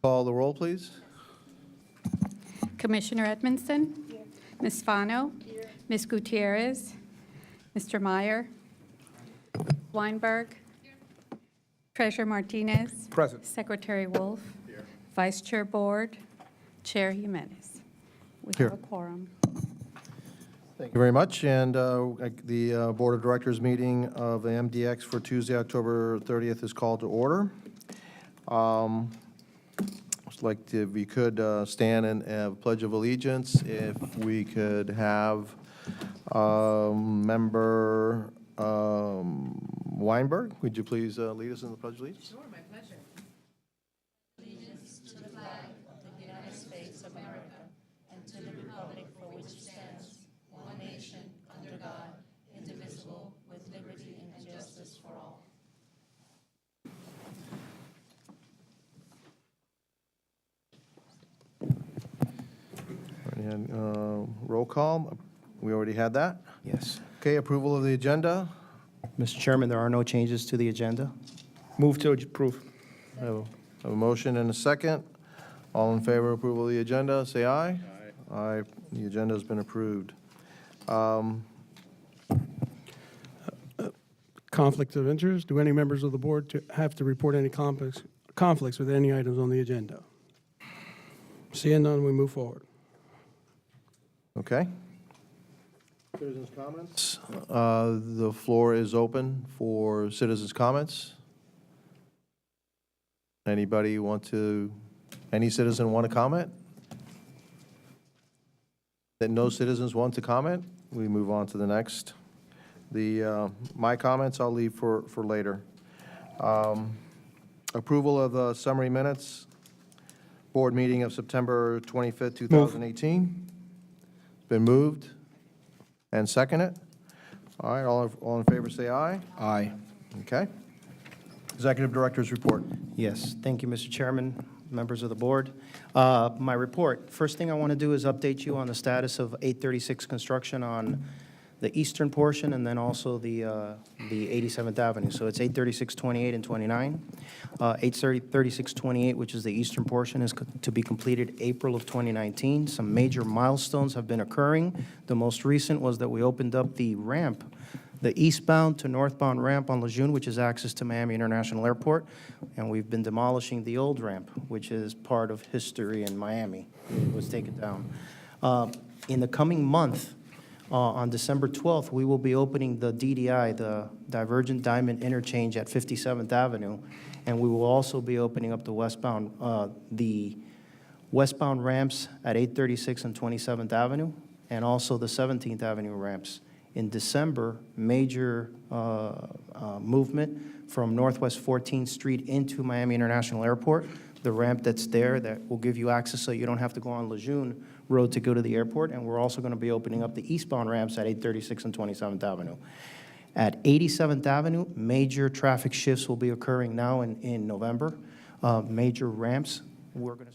Call the roll, please. Commissioner Edmondson? Here. Ms. Fano? Here. Ms. Gutierrez? Mr. Meyer? Weinberg? Here. Treasurer Martinez? Present. Secretary Wolf? Here. Vice Chair Board? Chair Jimenez? We Here. have a quorum. Thank you very much. And the Board of Directors meeting of the MDX for Tuesday, October 30th is called to order. Just like to, if we could stand and have a Pledge of Allegiance. If we could have Member Weinberg, would you please lead us in the Pledge of Allegiance? Sure, my pleasure. Allegiance to the flag of the United States of America and to the republic for which it stands, one nation, under God, indivisible, with liberty and justice for all. And roll call. We already had that. Yes. Okay, approval of the agenda. Mr. Chairman, there are no changes to the agenda. Move to approve. I have a motion and a second. All in favor of approval of the agenda, say aye. Aye. Aye. The agenda has been approved. Conflict of interest. Do any members of the board have to report any conflicts with any items on the agenda? Seeing none, we move forward. Okay. Citizens' comments. The floor is open for citizens' comments. Any citizen want to comment? That no citizens want to comment? We move on to the next. My comments I'll leave for later. Approval of the summary minutes. Board meeting of September 25th, 2018. Been moved and seconded. All right, all in favor say aye. Aye. Okay. Executive Director's report. Yes, thank you, Mr. Chairman, members of the board. My report, first thing I want to do is update you on the status of 836 construction on the eastern portion and then also the 87th Avenue. So it's 836, 28, and 29. 836, 28, which is the eastern portion, is to be completed April of 2019. Some major milestones have been occurring. The most recent was that we opened up the ramp, the eastbound to northbound ramp on Lejeune, which is access to Miami International Airport, and we've been demolishing the old ramp, which is part of history in Miami. It was taken down. In the coming month, on December 12th, we will be opening the DDI, the Divergent Diamond Interchange at 57th Avenue, and we will also be opening up the westbound ramps at 836 and 27th Avenue, and also the 17th Avenue ramps. In December, major movement from Northwest 14th Street into Miami International Airport. The ramp that's there that will give you access so you don't have to go on Lejeune Road to go to the airport. And we're also going to be opening up the eastbound ramps at 836 and 27th Avenue. At 87th Avenue, major traffic shifts will be occurring now in November. Major ramps, we're going to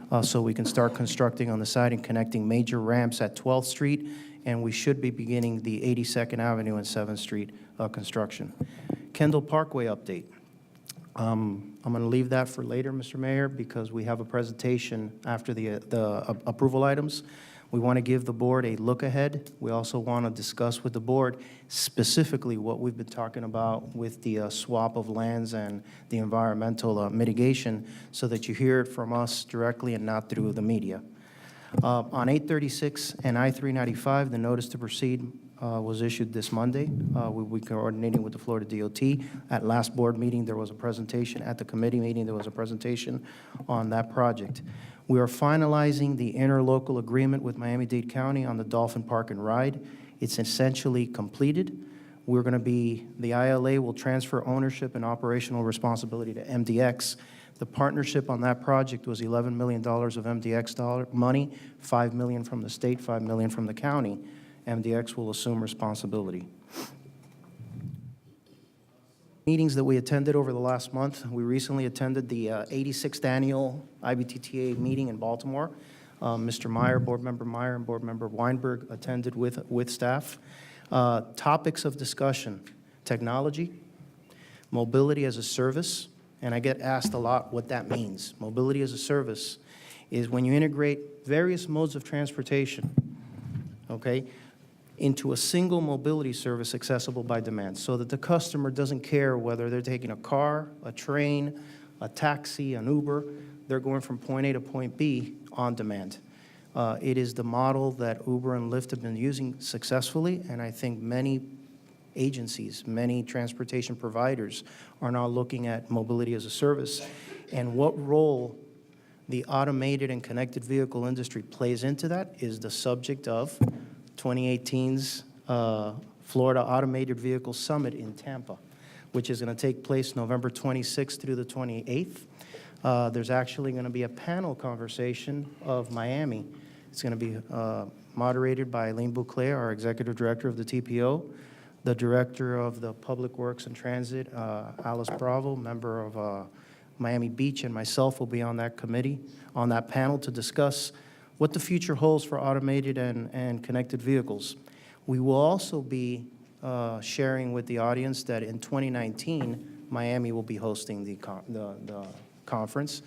start. So we can start constructing on the side and connecting major ramps at 12th Street, and we should be beginning the 82nd Avenue and 7th Street construction. Kendall Parkway update. I'm going to leave that for later, Mr. Mayor, because we have a presentation after the approval items. We want to give the board a look ahead. We also want to discuss with the board specifically what we've been talking about with the swap of lands and the environmental mitigation so that you hear it from us directly and not through the media. On 836 and I-395, the notice to proceed was issued this Monday. We coordinating with the Florida DOT. At last board meeting, there was a presentation. At the committee meeting, there was a presentation on that project. We are finalizing the interlocal agreement with Miami-Dade County on the Dolphin Park and Ride. It's essentially completed. We're going to be, the ILA will transfer ownership and operational responsibility to MDX. The partnership on that project was $11 million of MDX money, $5 million from the state, $5 million from the county. MDX will assume responsibility. Meetings that we attended over the last month, we recently attended the 86th annual IBTTA meeting in Baltimore. Mr. Meyer, Board Member Meyer, and Board Member Weinberg attended with staff. Topics of discussion: technology, mobility as a service, and I get asked a lot what that means. Mobility as a service is when you integrate various modes of transportation, okay, into a single mobility service accessible by demand, so that the customer doesn't care whether they're taking a car, a train, a taxi, an Uber, they're going from point A to point B on demand. It is the model that Uber and Lyft have been using successfully, and I think many agencies, many transportation providers are now looking at mobility as a service. And what role the automated and connected vehicle industry plays into that is the subject of 2018's Florida Automated Vehicle Summit in Tampa, which is going to take place November 26th through the 28th. There's actually going to be a panel conversation of Miami. It's going to be moderated by Eileen Bouclair, our executive director of the TPO, the director of the Public Works and Transit, Alice Bravo, member of Miami Beach, and myself will be on that committee, on that panel to discuss what the future holds for automated and connected vehicles. We will also be sharing with the audience that in 2019, Miami will be hosting the conference,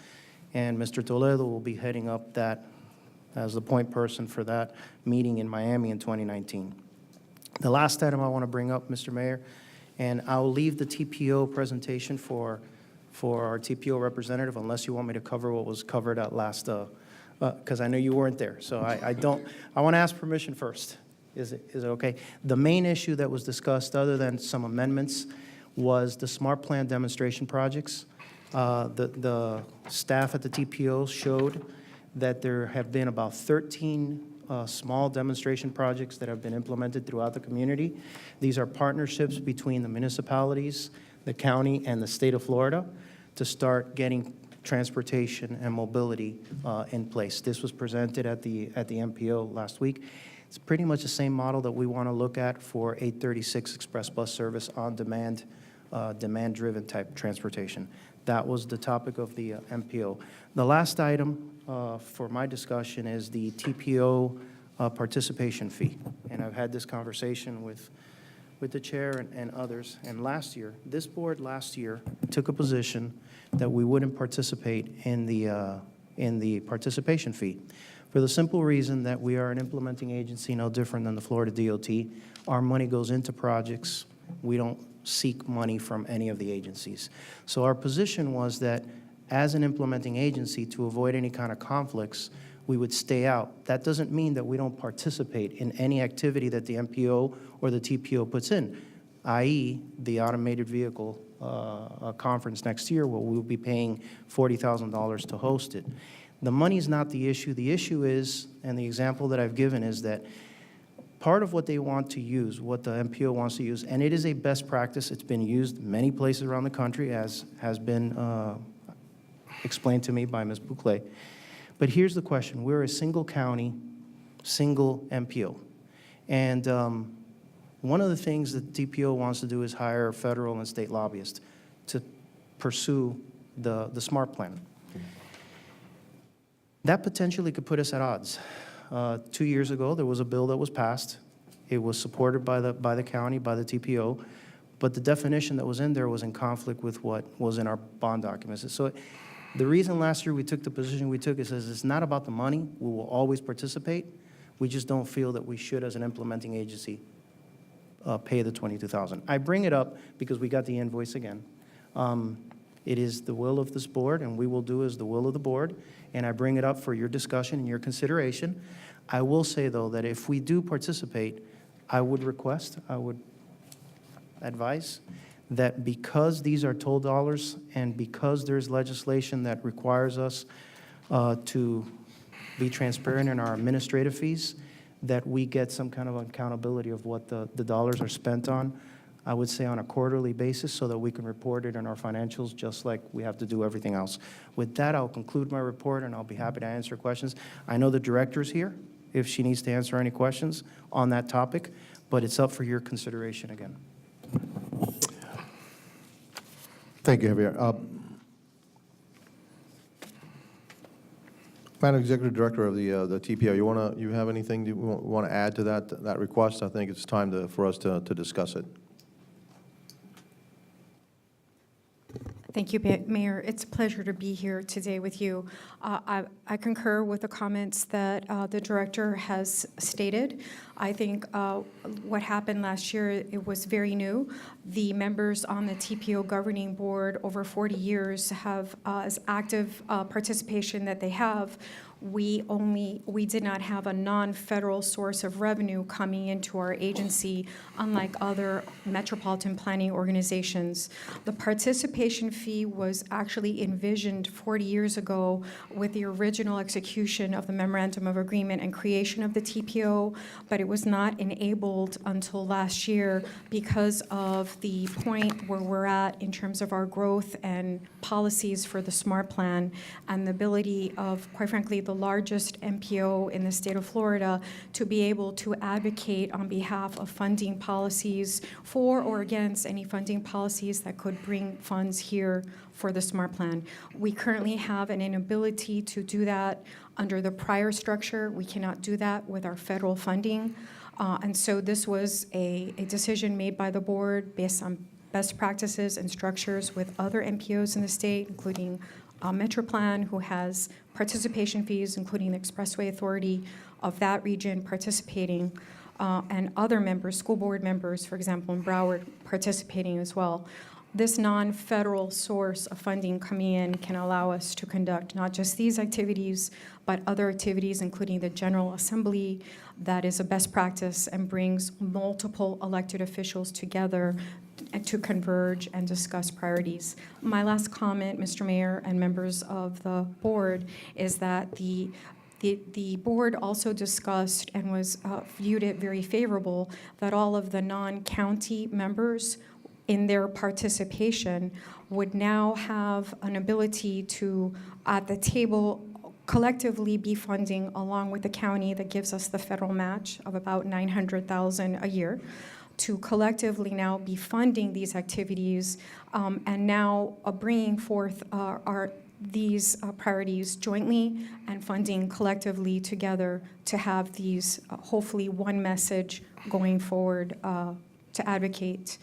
and Mr. Toledo will be heading up that as the point person for that meeting in Miami in 2019. The last item I want to bring up, Mr. Mayor, and I'll leave the TPO presentation for our TPO representative unless you want me to cover what was covered at last, because I know you weren't there. So I want to ask permission first. Is it okay? The main issue that was discussed, other than some amendments, was the smart plan demonstration projects. The staff at the TPO showed that there have been about 13 small demonstration projects that have been implemented throughout the community. These are partnerships between the municipalities, the county, and the state of Florida to start getting transportation and mobility in place. This was presented at the MPO last week. It's pretty much the same model that we want to look at for 836 express bus service on demand, demand-driven type transportation. That was the topic of the MPO. The last item for my discussion is the TPO participation fee. And I've had this conversation with the chair and others. And this board last year took a position that we wouldn't participate in the participation fee, for the simple reason that we are an implementing agency no different than the Florida DOT. Our money goes into projects. We don't seek money from any of the agencies. So our position was that as an implementing agency, to avoid any kind of conflicts, we would stay out. That doesn't mean that we don't participate in any activity that the MPO or the TPO puts in, i.e. the automated vehicle conference next year, where we'll be paying $40,000 to host it. The money is not the issue. The issue is, and the example that I've given is that part of what they want to use, what the MPO wants to use, and it is a best practice. It's been used many places around the country, as has been explained to me by Ms. Bouclair. But here's the question. We're a single county, single MPO. And one of the things that DPO wants to do is hire federal and state lobbyists to pursue the SMART plan. That potentially could put us at odds. 2 years ago, there was a bill that was passed. It was supported by the county, by the TPO, but the definition that was in there was in conflict with what was in our bond documents. So the reason last year we took the position we took is it's not about the money. We will always participate. We just don't feel that we should, as an implementing agency, pay the $22,000. I bring it up because we got the invoice again. It is the will of this board, and we will do as the will of the board, and I bring it up for your discussion and your consideration. I will say, though, that if we do participate, I would advise that because these are toll dollars and because there's legislation that requires us to be transparent in our administrative fees, that we get some kind of accountability of what the dollars are spent on. I would say on a quarterly basis, so that we can report it in our financials just like we have to do everything else. With that, I'll conclude my report, and I'll be happy to answer questions. I know the director's here if she needs to answer any questions on that topic, but it's up for your consideration again. Thank you, Javier. Madam Executive Director of the TPO, you have anything you want to add to that request? I think it's time for us to discuss it. Thank you, Mayor. It's a pleasure to be here today with you. I concur with the comments that the director has stated. I think what happened last year, it was very new. The members on the TPO governing board over 40 years have as active participation that they have. We did not have a non-federal source of revenue coming into our agency, unlike other metropolitan planning organizations. The participation fee was actually envisioned 40 years ago with the original execution of the memorandum of agreement and creation of the TPO, but it was not enabled until last year because of the point where we're at in terms of our growth and policies for the SMART plan and the ability of, quite frankly, the largest MPO in the state of Florida to be able to advocate on behalf of funding policies for or against any funding policies that could bring funds here for the SMART plan. We currently have an inability to do that under the prior structure. We cannot do that with our federal funding. And so this was a decision made by the board based on best practices and structures with other MPOs in the state, including Metroplan, who has participation fees, including the Expressway Authority of that region participating, and other members, school board members, for example, in Broward, participating as well. This non-federal source of funding coming in can allow us to conduct not just these activities, but other activities, including the General Assembly, that is a best practice and brings multiple elected officials together to converge and discuss priorities. My last comment, Mr. Mayor and members of the board, is that the board also discussed and was viewed it very favorable that all of the non-county members in their participation would now have an ability to, at the table, collectively be funding along with the county that gives us the federal match of about $900,000 a year, to collectively now be funding these activities and now bringing forth these priorities jointly and funding collectively together to have these hopefully one message going forward to advocate.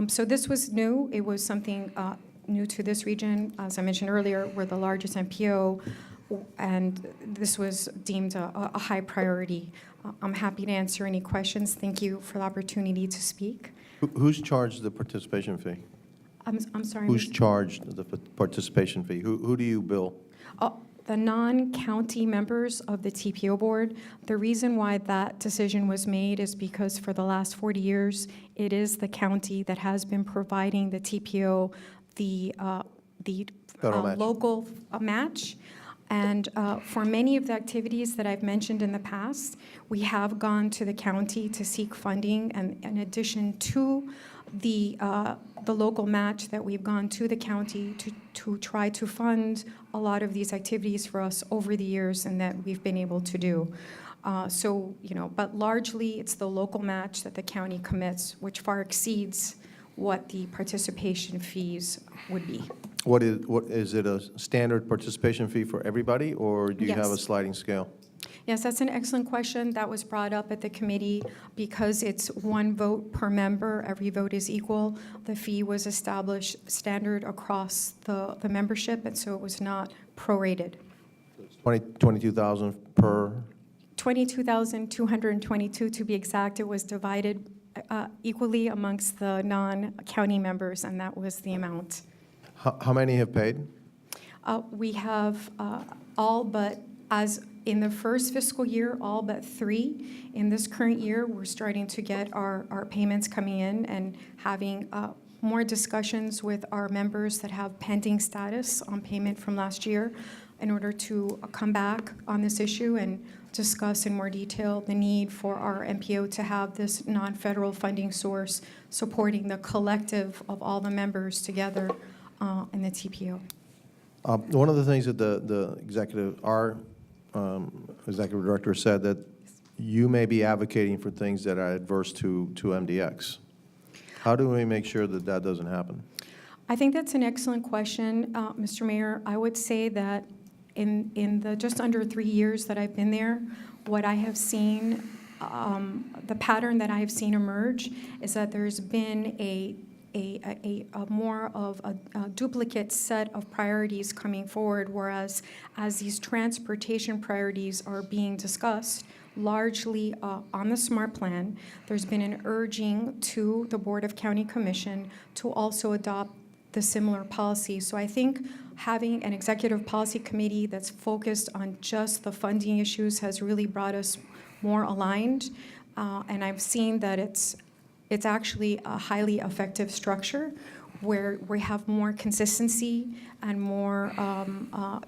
So this was new. It was something new to this region. As I mentioned earlier, we're the largest MPO, and this was deemed a high priority. I'm happy to answer any questions. Thank you for the opportunity to speak. Who's charged the participation fee? I'm sorry. Who's charged the participation fee? Who do you bill? The non-county members of the TPO board. The reason why that decision was made is because for the last 40 years, it is the county that has been providing the TPO the local match. And for many of the activities that I've mentioned in the past, we have gone to the county to seek funding, and in addition to the local match that we've gone to the county to try to fund a lot of these activities for us over the years, and that we've been able to do. So, but largely it's the local match that the county commits, which far exceeds what the participation fees would be. What is it a standard participation fee for everybody, or do you have a Yes. sliding scale? Yes, that's an excellent question. That was brought up at the committee. Because it's one vote per member, every vote is equal. The fee was established standard across the membership, and so it was not prorated. 22,000 per? 22,222 to be exact. It was divided equally amongst the non-county members, and that was the amount. How many have paid? We have all but, as in the first fiscal year, all but 3. In this current year, we're starting to get our payments coming in and having more discussions with our members that have pending status on payment from last year in order to come back on this issue and discuss in more detail the need for our MPO to have this non-federal funding source supporting the collective of all the members together in the TPO. One of the things that the executive director said that you may be advocating for things that are adverse to MDX. How do we make sure that that doesn't happen? I think that's an excellent question, Mr. Mayor. I would say that in the just under 3 years that I've been there, what I have seen, the pattern that I have seen emerge is that there's been a a more of a duplicate set of priorities coming forward, whereas as these transportation priorities are being discussed, largely on the SMART plan, there's been an urging to the Board of County Commission to also adopt the similar policy. So I think having an executive policy committee that's focused on just the funding issues has really brought us more aligned. And I've seen that it's actually a highly effective structure where we have more consistency and more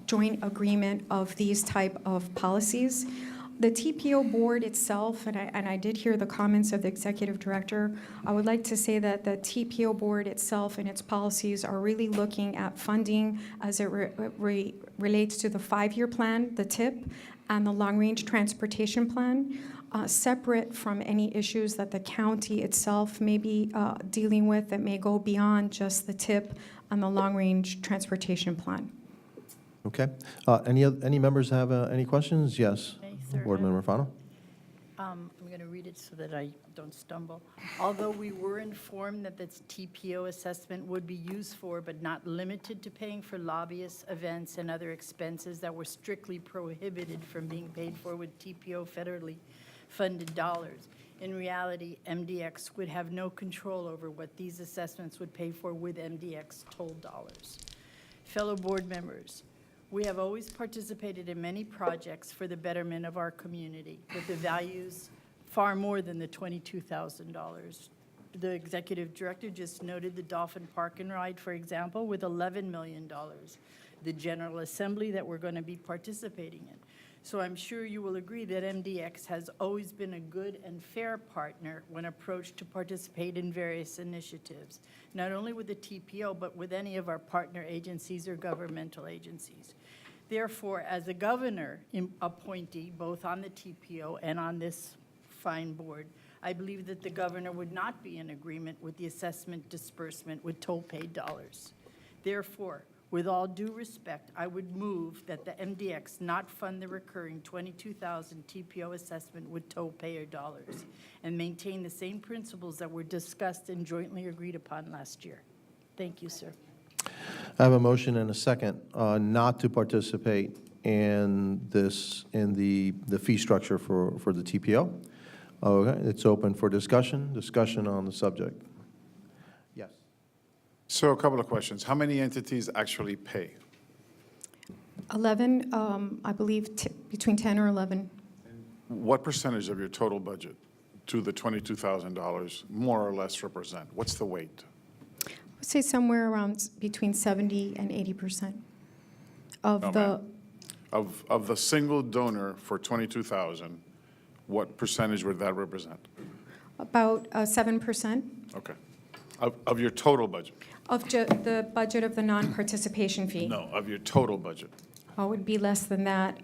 joint agreement of these type of policies. The TPO board itself, and I did hear the comments of the executive director, I would like to say that the TPO board itself and its policies are really looking at funding as it relates to the 5-year plan, the TIP, and the long-range transportation plan, separate from any issues that the county itself may be dealing with that may go beyond just the TIP and the long-range transportation plan. Okay. Any members have any questions? Yes. Board Member Fano? I'm going to read it so that I don't stumble. Although we were informed that this TPO assessment would be used for, but not limited to paying for lobbyists, events, and other expenses that were strictly prohibited from being paid for with TPO federally funded dollars. In reality, MDX would have no control over what these assessments would pay for with MDX toll dollars. Fellow board members, we have always participated in many projects for the betterment of our community with the values far more than the $22,000. The executive director just noted the Dolphin Park and Ride, for example, with $11 million, the General Assembly that we're going to be participating in. So I'm sure you will agree that MDX has always been a good and fair partner when approached to participate in various initiatives, not only with the TPO, but with any of our partner agencies or governmental agencies. Therefore, as a governor appointee, both on the TPO and on this fine board, I believe that the governor would not be in agreement with the assessment disbursement with toll-paid dollars. Therefore, with all due respect, I would move that the MDX not fund the recurring $22,000 TPO assessment with toll-payer dollars and maintain the same principles that were discussed and jointly agreed upon last year. Thank you, sir. I have a motion and a second not to participate in the fee structure for the TPO. Okay, it's open for discussion on the subject. Yes. So a couple of questions. How many entities actually pay? 11, I believe, between 10 or 11. What percentage of your total budget do the $22,000 more or less represent? What's the weight? I would say somewhere around between 70 and 80% of No, the. ma'am. Of the single donor for $22,000, what percentage would that represent? About 7% Okay. Of your total budget? of the budget of the non-participation fee. No, of your total budget. Oh, it would be less than that,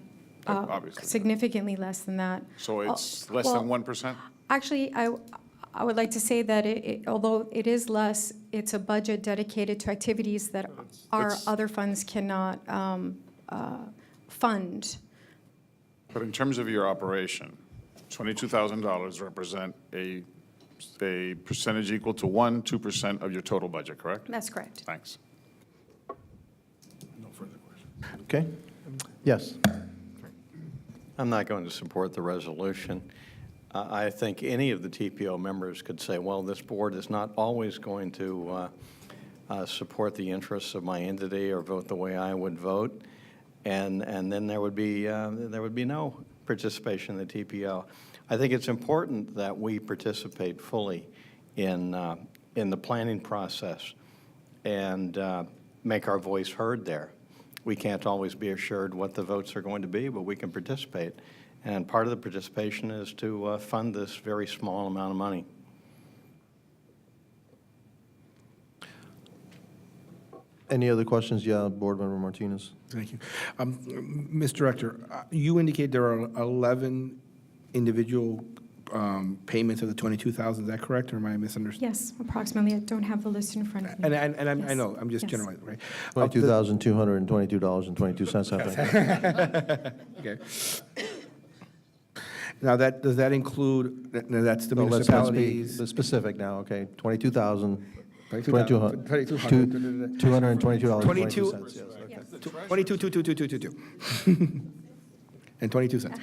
Obviously. significantly less than that. So it's less well, than 1%? Actually, I would like to say that although it is less, it's a budget dedicated to activities that our it's- other funds cannot fund. But in terms of your operation, $22,000 represent a percentage equal to 2% of your total budget, correct? That's correct. Thanks. Okay. Yes. I'm not going to support the resolution. I think any of the TPO members could say, well, this board is not always going to support the interests of my entity or vote the way I would vote, and then there would be no participation in the TPO. I think it's important that we participate fully in the planning process and make our voice heard there. We can't always be assured what the votes are going to be, but we can participate. And part of the participation is to fund this very small amount of money. Any other questions? Yeah, Board Member Martinez. Thank you. Ms. Director, you indicate there are 11 individual payments of the 22,000. Is that correct, or am I misunderstanding? Yes, approximately. I don't have the list in front of me. And I Yes. know, I'm just Yes. generalizing, right? Of the- $22,222.22, I think. Okay. Now, does that include, that's the No, let's be municipalities? specific now, okay? 22,000. $22,200. $222.22. Yes. 22,222. And 22 cents.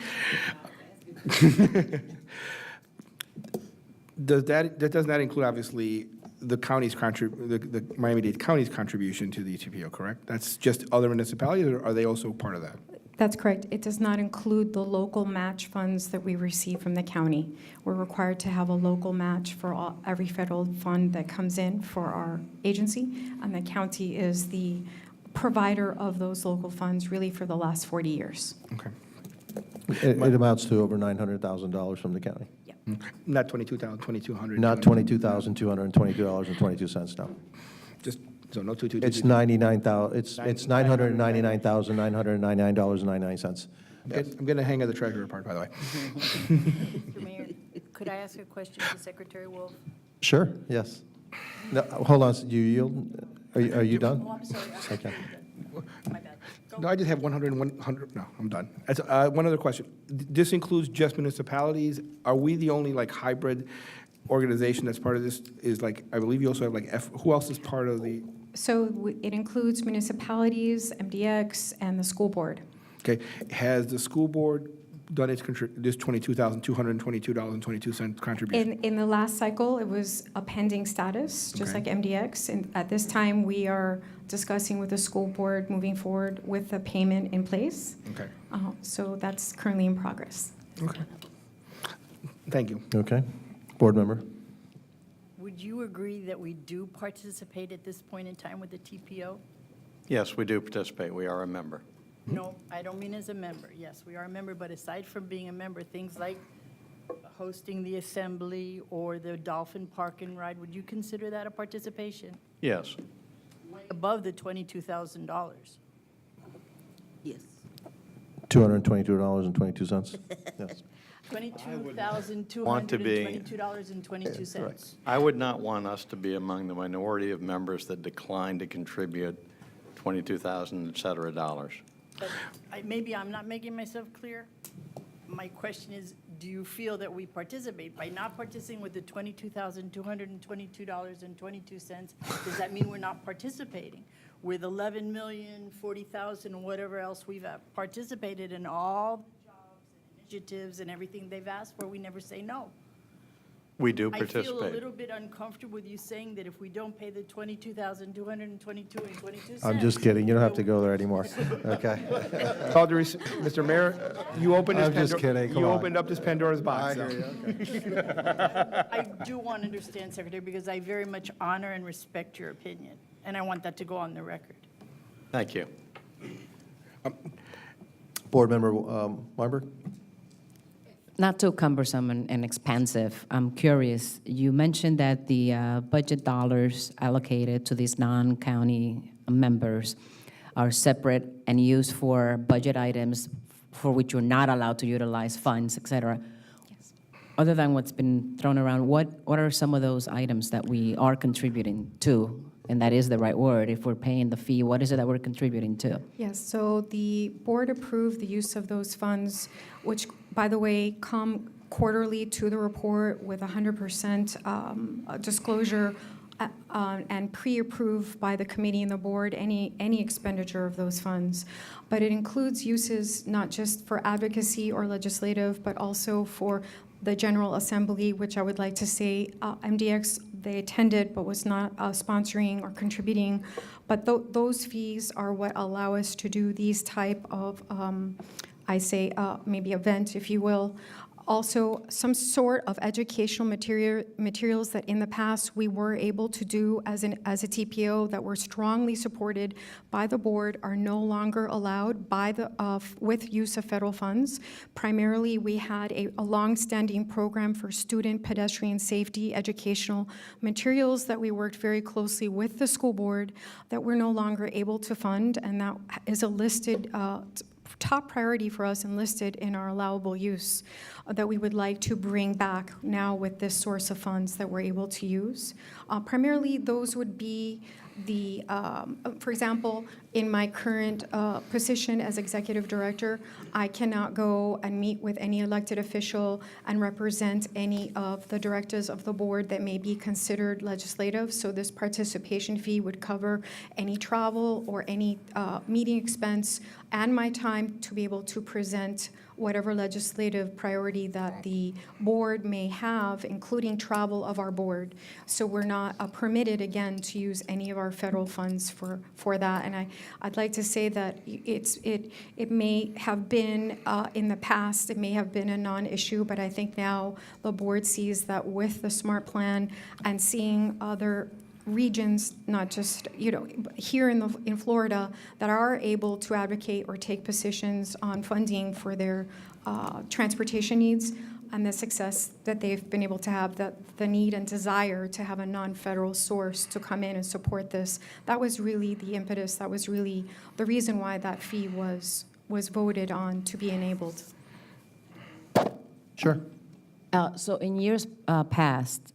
Does that include, obviously, the county's the Miami-Dade County's contribution to the TPO, correct? That's just other municipalities, or are they also part of that? That's correct. It does not include the local match funds that we receive from the county. We're required to have a local match for every federal fund that comes in for our agency, and the county is the provider of those local funds really for the last 40 years. Okay. It amounts to over $900,000 from the county. Not 22,000, 2,200. Not $22,222.22, no. Just, so no 22. It's $999,999.99. I'm going to hang on the treasurer part, by the way. Mr. Mayor, could I ask a question to Secretary Wolf? Sure, yes. No, hold on, do you yield? Are you done? Oh, I'm sorry. Okay. My bad. No, I just have 100 and 100, no, I'm done. One other question. This includes just municipalities? Are we the only, like, hybrid organization that's part of this? Is like, I believe you also have, like, who else is part of the? So it includes municipalities, MDX, and the school board. Okay, has the school board done its, this $22,222.22 contribution? In the last cycle, it was a pending status, just Okay. like MDX. And at this time, we are discussing with the school board moving forward with the payment in place. Okay, So that's currently in progress. okay. Thank you. Okay. Board member? Would you agree that we do participate at this point in time with the TPO? Yes, we do participate. We are a member. No, I don't mean as a member. Yes, we are a member, but aside from being a member, things like hosting the assembly or the Dolphin Park and Ride, would you consider that a participation? Yes. Way above the $22,000? Yes. $222.22. Yes. $22,222.22. I would not want us to be among the minority of members that decline to contribute $22,000, et cetera, dollars. But maybe I'm not making myself clear. My question is, do you feel that we participate? By not participating with the $22,222.22, does that mean we're not participating? With 11,040,000 or whatever else we've participated in all the jobs and initiatives and everything they've asked for, we never say no. We do I feel a participate. little bit uncomfortable with you saying that if we don't pay the $22,222.22. I'm just kidding. You don't have to go there anymore. Okay. All due Mr. Mayor, you opened this I'm just kidding. Come You on. opened up this Pandora's box. so. I do want to understand, Secretary, because I very much honor and respect your opinion, and I want that to go on the record. Thank you. Board member Weinberg? Not too cumbersome and expensive. I'm curious, you mentioned that the budget dollars allocated to these non-county members are separate and used for budget items for which you're not allowed to utilize funds, et cetera. Yes. Other than what's been thrown around, what are some of those items that we are contributing to? And that is the right word. If we're paying the fee, what is it that we're contributing to? Yes, so the board approved the use of those funds, which, by the way, come quarterly to the report with 100% disclosure and pre-approved by the committee and the board, any expenditure of those funds. But it includes uses not just for advocacy or legislative, but also for the General Assembly, which I would like to say MDX, they attended but was not sponsoring or contributing. But those fees are what allow us to do these type of, maybe event, if you will. Also, some sort of educational materials that in the past we were able to do as a TPO that were strongly supported by the board are no longer allowed with use of federal funds. Primarily, we had a longstanding program for student pedestrian safety educational materials that we worked very closely with the school board that we're no longer able to fund, and that is a listed top priority for us and listed in our allowable use that we would like to bring back now with this source of funds that we're able to use. Primarily, those would be for example, in my current position as executive director, I cannot go and meet with any elected official and represent any of the directives of the board that may be considered legislative. So this participation fee would cover any travel or any meeting expense and my time to be able to present whatever legislative priority that the board may have, including travel of our board. So we're not permitted, again, to use any of our federal funds for that. And I'd like to say that it may have been, in the past, it may have been a non-issue, but I think now the board sees that with the SMART plan and seeing other regions, not just, here in Florida, that are able to advocate or take positions on funding for their transportation needs, and the success that they've been able to have, the need and desire to have a non-federal source to come in and support this. That was really the impetus. That was really the reason why that fee was voted on to be enabled. Sure. So in years past,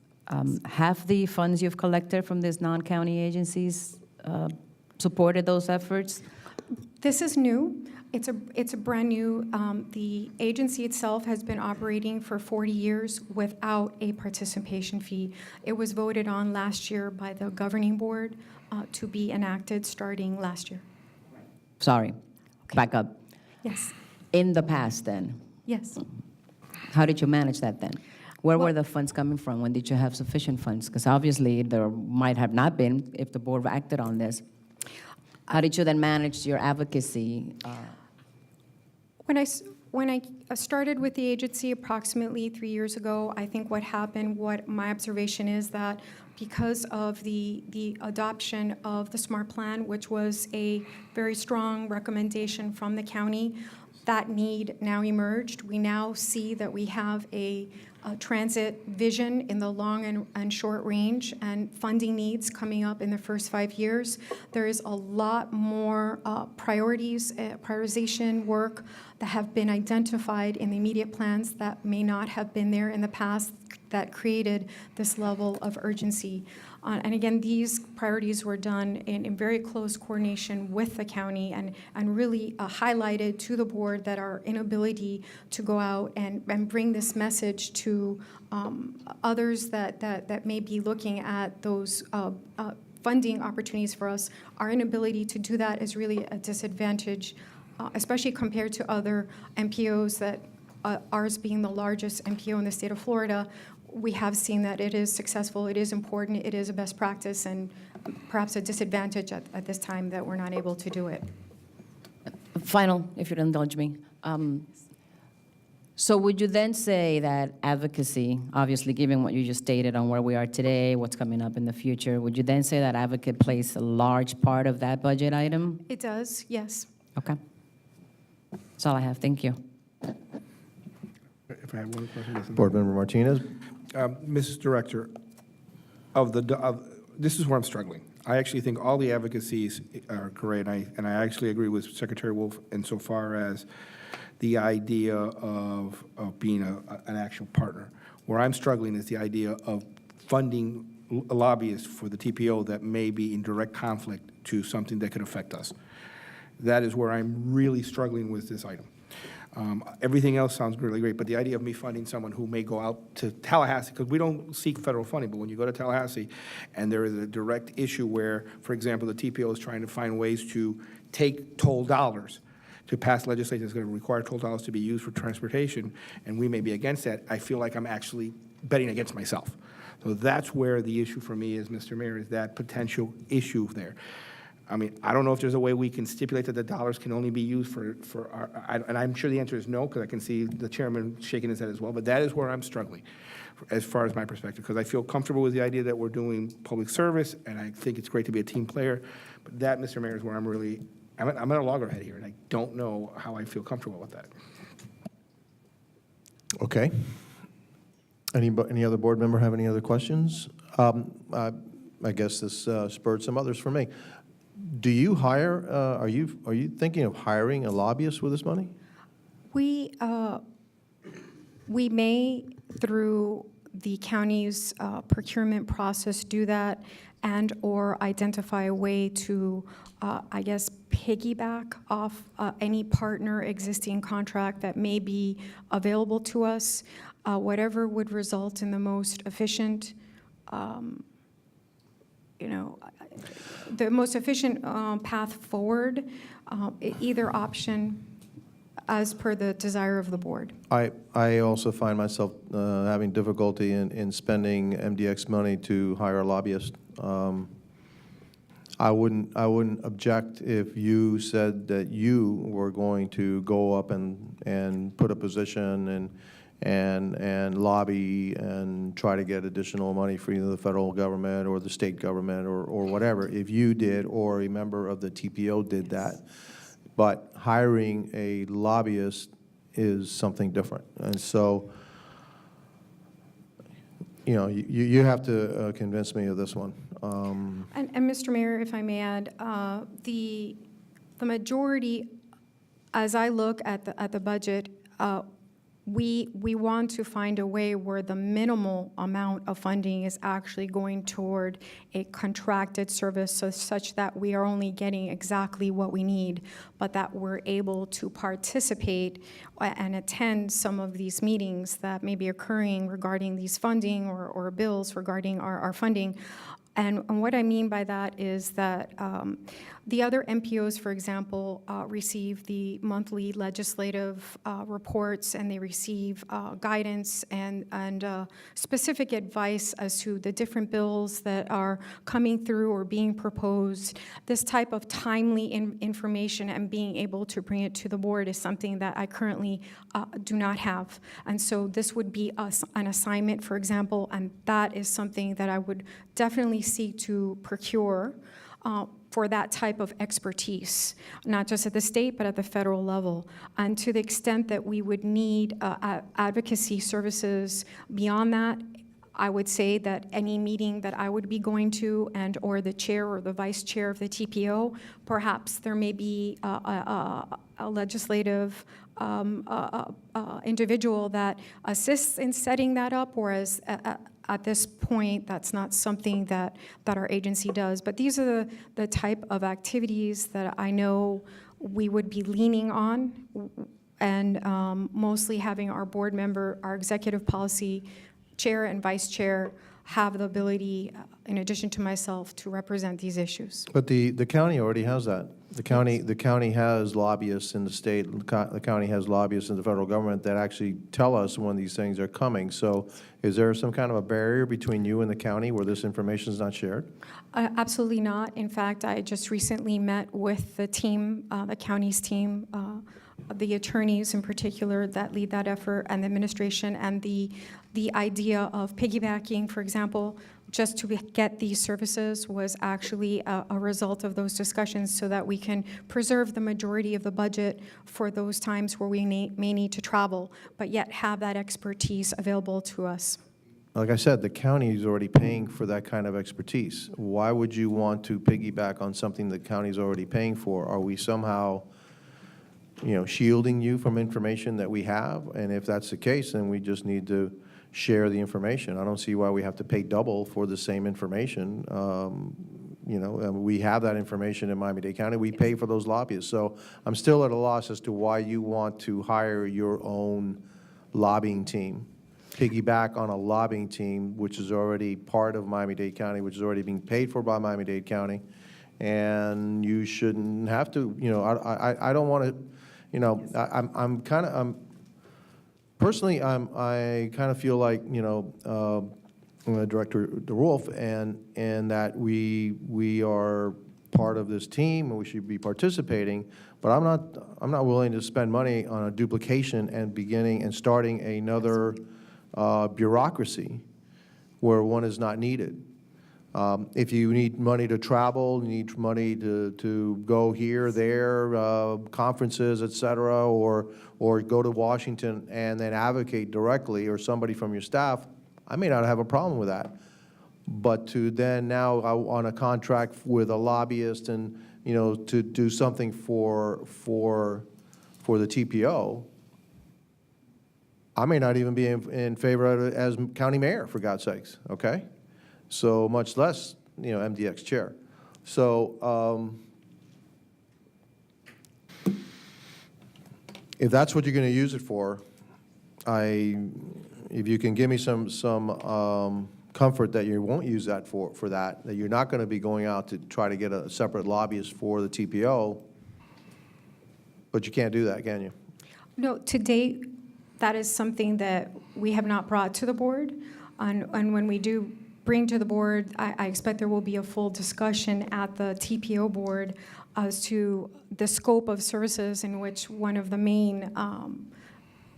have the funds you've collected from these non-county agencies supported those efforts? This is new. It's a brand new. The agency itself has been operating for 40 years without a participation fee. It was voted on last year by the governing board to be enacted starting last year. Sorry, back up. Yes, In the past then, yes. how did you manage that then? Where were Well- the funds coming from? When did you have sufficient funds? Because obviously there might have not been if the board acted on this. How did you then manage your advocacy? When I started with the agency approximately 3 years ago, I think what happened, what my observation is that because of the adoption of the SMART plan, which was a very strong recommendation from the county, that need now emerged. We now see that we have a transit vision in the long and short range, and funding needs coming up in the first 5 years. There is a lot more prioritization work that have been identified in the immediate plans that may not have been there in the past that created this level of urgency. And again, these priorities were done in very close coordination with the county and really highlighted to the board that our inability to go out and bring this message to others that may be looking at those funding opportunities for us, our inability to do that is really a disadvantage, especially compared to other MPOs that ours being the largest MPO in the state of Florida. We have seen that it is successful, it is important, it is a best practice, and perhaps a disadvantage at this time that we're not able to do it. Final, if you'd indulge me. So would you then say that advocacy, obviously given what you just stated on where we are today, what's coming up in the future, would you then say that advocate plays a large part of that budget item? It does, yes. Okay. That's all I have. Thank you. If I have one question, listen. Board Member Martinez? Mrs. Director, this is where I'm struggling. I actually think all the advocacies are great, and I actually agree with Secretary Wolf insofar as the idea of being an actual partner. Where I'm struggling is the idea of funding lobbyists for the TPO that may be in direct conflict to something that could affect us. That is where I'm really struggling with this item. Everything else sounds really great, but the idea of me funding someone who may go out to Tallahassee, because we don't seek federal funding, but when you go to Tallahassee and there is a direct issue where, for example, the TPO is trying to find ways to take toll dollars to pass legislation that's going to require toll dollars to be used for transportation, and we may be against that, I feel like I'm actually betting against myself. So that's where the issue for me is, Mr. Mayor, is that potential issue there. I mean, I don't know if there's a way we can stipulate that the dollars can only be used for our, and I'm sure the answer is no, because I can see the chairman shaking his head as well, but that is where I'm struggling as far as my perspective, because I feel comfortable with the idea that we're doing public service, and I think it's great to be a team player, but that, Mr. Mayor, is where I'm really, I'm at a loggerhead here, and I don't know how I feel comfortable with that. Okay. Any other board member have any other questions? I guess this spurred some others for me. Do you hire, are you thinking of hiring a lobbyist with this money? We may, through the county's procurement process do that, and/or identify a way to, I guess, piggyback off any partner existing contract that may be available to us, whatever would result in the most efficient, the most efficient path forward, either option as per the desire of the board. I also find myself having difficulty in spending MDX money to hire a lobbyist. I wouldn't object if you said that you were going to go up and put a position and lobby and try to get additional money for either the federal government or the state government or whatever. If you did, or a member of the TPO did that. But hiring a lobbyist is something different. And so, you have to convince me of this one. And Mr. Mayor, if I may add, the majority, as I look at the budget, we want to find a way where the minimal amount of funding is actually going toward a contracted service, such that we are only getting exactly what we need, but that we're able to participate and attend some of these meetings that may be occurring regarding these funding or bills regarding our funding. And what I mean by that is that the other MPOs, for example, receive the monthly legislative reports, and they receive guidance and specific advice as to the different bills that are coming through or being proposed. This type of timely information and being able to bring it to the board is something that I currently do not have. And so this would be an assignment, for example, and that is something that I would definitely seek to procure for that type of expertise, not just at the state, but at the federal level. And to the extent that we would need advocacy services beyond that, I would say that any meeting that I would be going to, and/or the chair or the vice chair of the TPO, perhaps there may be a legislative individual that assists in setting that up, whereas at this point, that's not something that our agency does. But these are the type of activities that I know we would be leaning on, and mostly having our board member, our executive policy chair and vice chair, have the ability, in addition to myself, to represent these issues. But the county already has that. The county has lobbyists in the state, the county has lobbyists in the federal government that actually tell us when these things are coming. So is there some kind of a barrier between you and the county where this information is not shared? Absolutely not. In fact, I just recently met with the team, the county's team, the attorneys in particular that lead that effort, and the administration, and the idea of piggybacking, for example, just to get these services was actually a result of those discussions, so that we can preserve the majority of the budget for those times where we may need to travel, but yet have that expertise available to us. Like I said, the county is already paying for that kind of expertise. Why would you want to piggyback on something the county is already paying for? Are we somehow, shielding you from information that we have? And if that's the case, then we just need to share the information. I don't see why we have to pay double for the same information. We have that information in Miami-Dade County. We pay for those lobbyists. So I'm still at a loss as to why you want to hire your own lobbying team, piggyback on a lobbying team, which is already part of Miami-Dade County, which is already being paid for by Miami-Dade County. And you shouldn't have to, I don't want to, personally, I kind of feel like, Director DeWolf, and that we are part of this team and we should be participating, but I'm not willing to spend money on a duplication and starting another bureaucracy where one is not needed. If you need money to travel, you need money to go here, there, conferences, et cetera, or go to Washington and then advocate directly, or somebody from your staff, I may not have a problem with that. But to then now on a contract with a lobbyist and, to do something for the TPO, I may not even be in favor of it as county mayor, for God's sakes, okay? So much less, MDX chair. So if that's what you're going to use it for, if you can give me some comfort that you won't use that for that you're not going to be going out to try to get a separate lobbyist for the TPO, but you can't do that, can you? No, to date, that is something that we have not brought to the board. And when we do bring to the board, I expect there will be a full discussion at the TPO board as to the scope of services, in which one of the main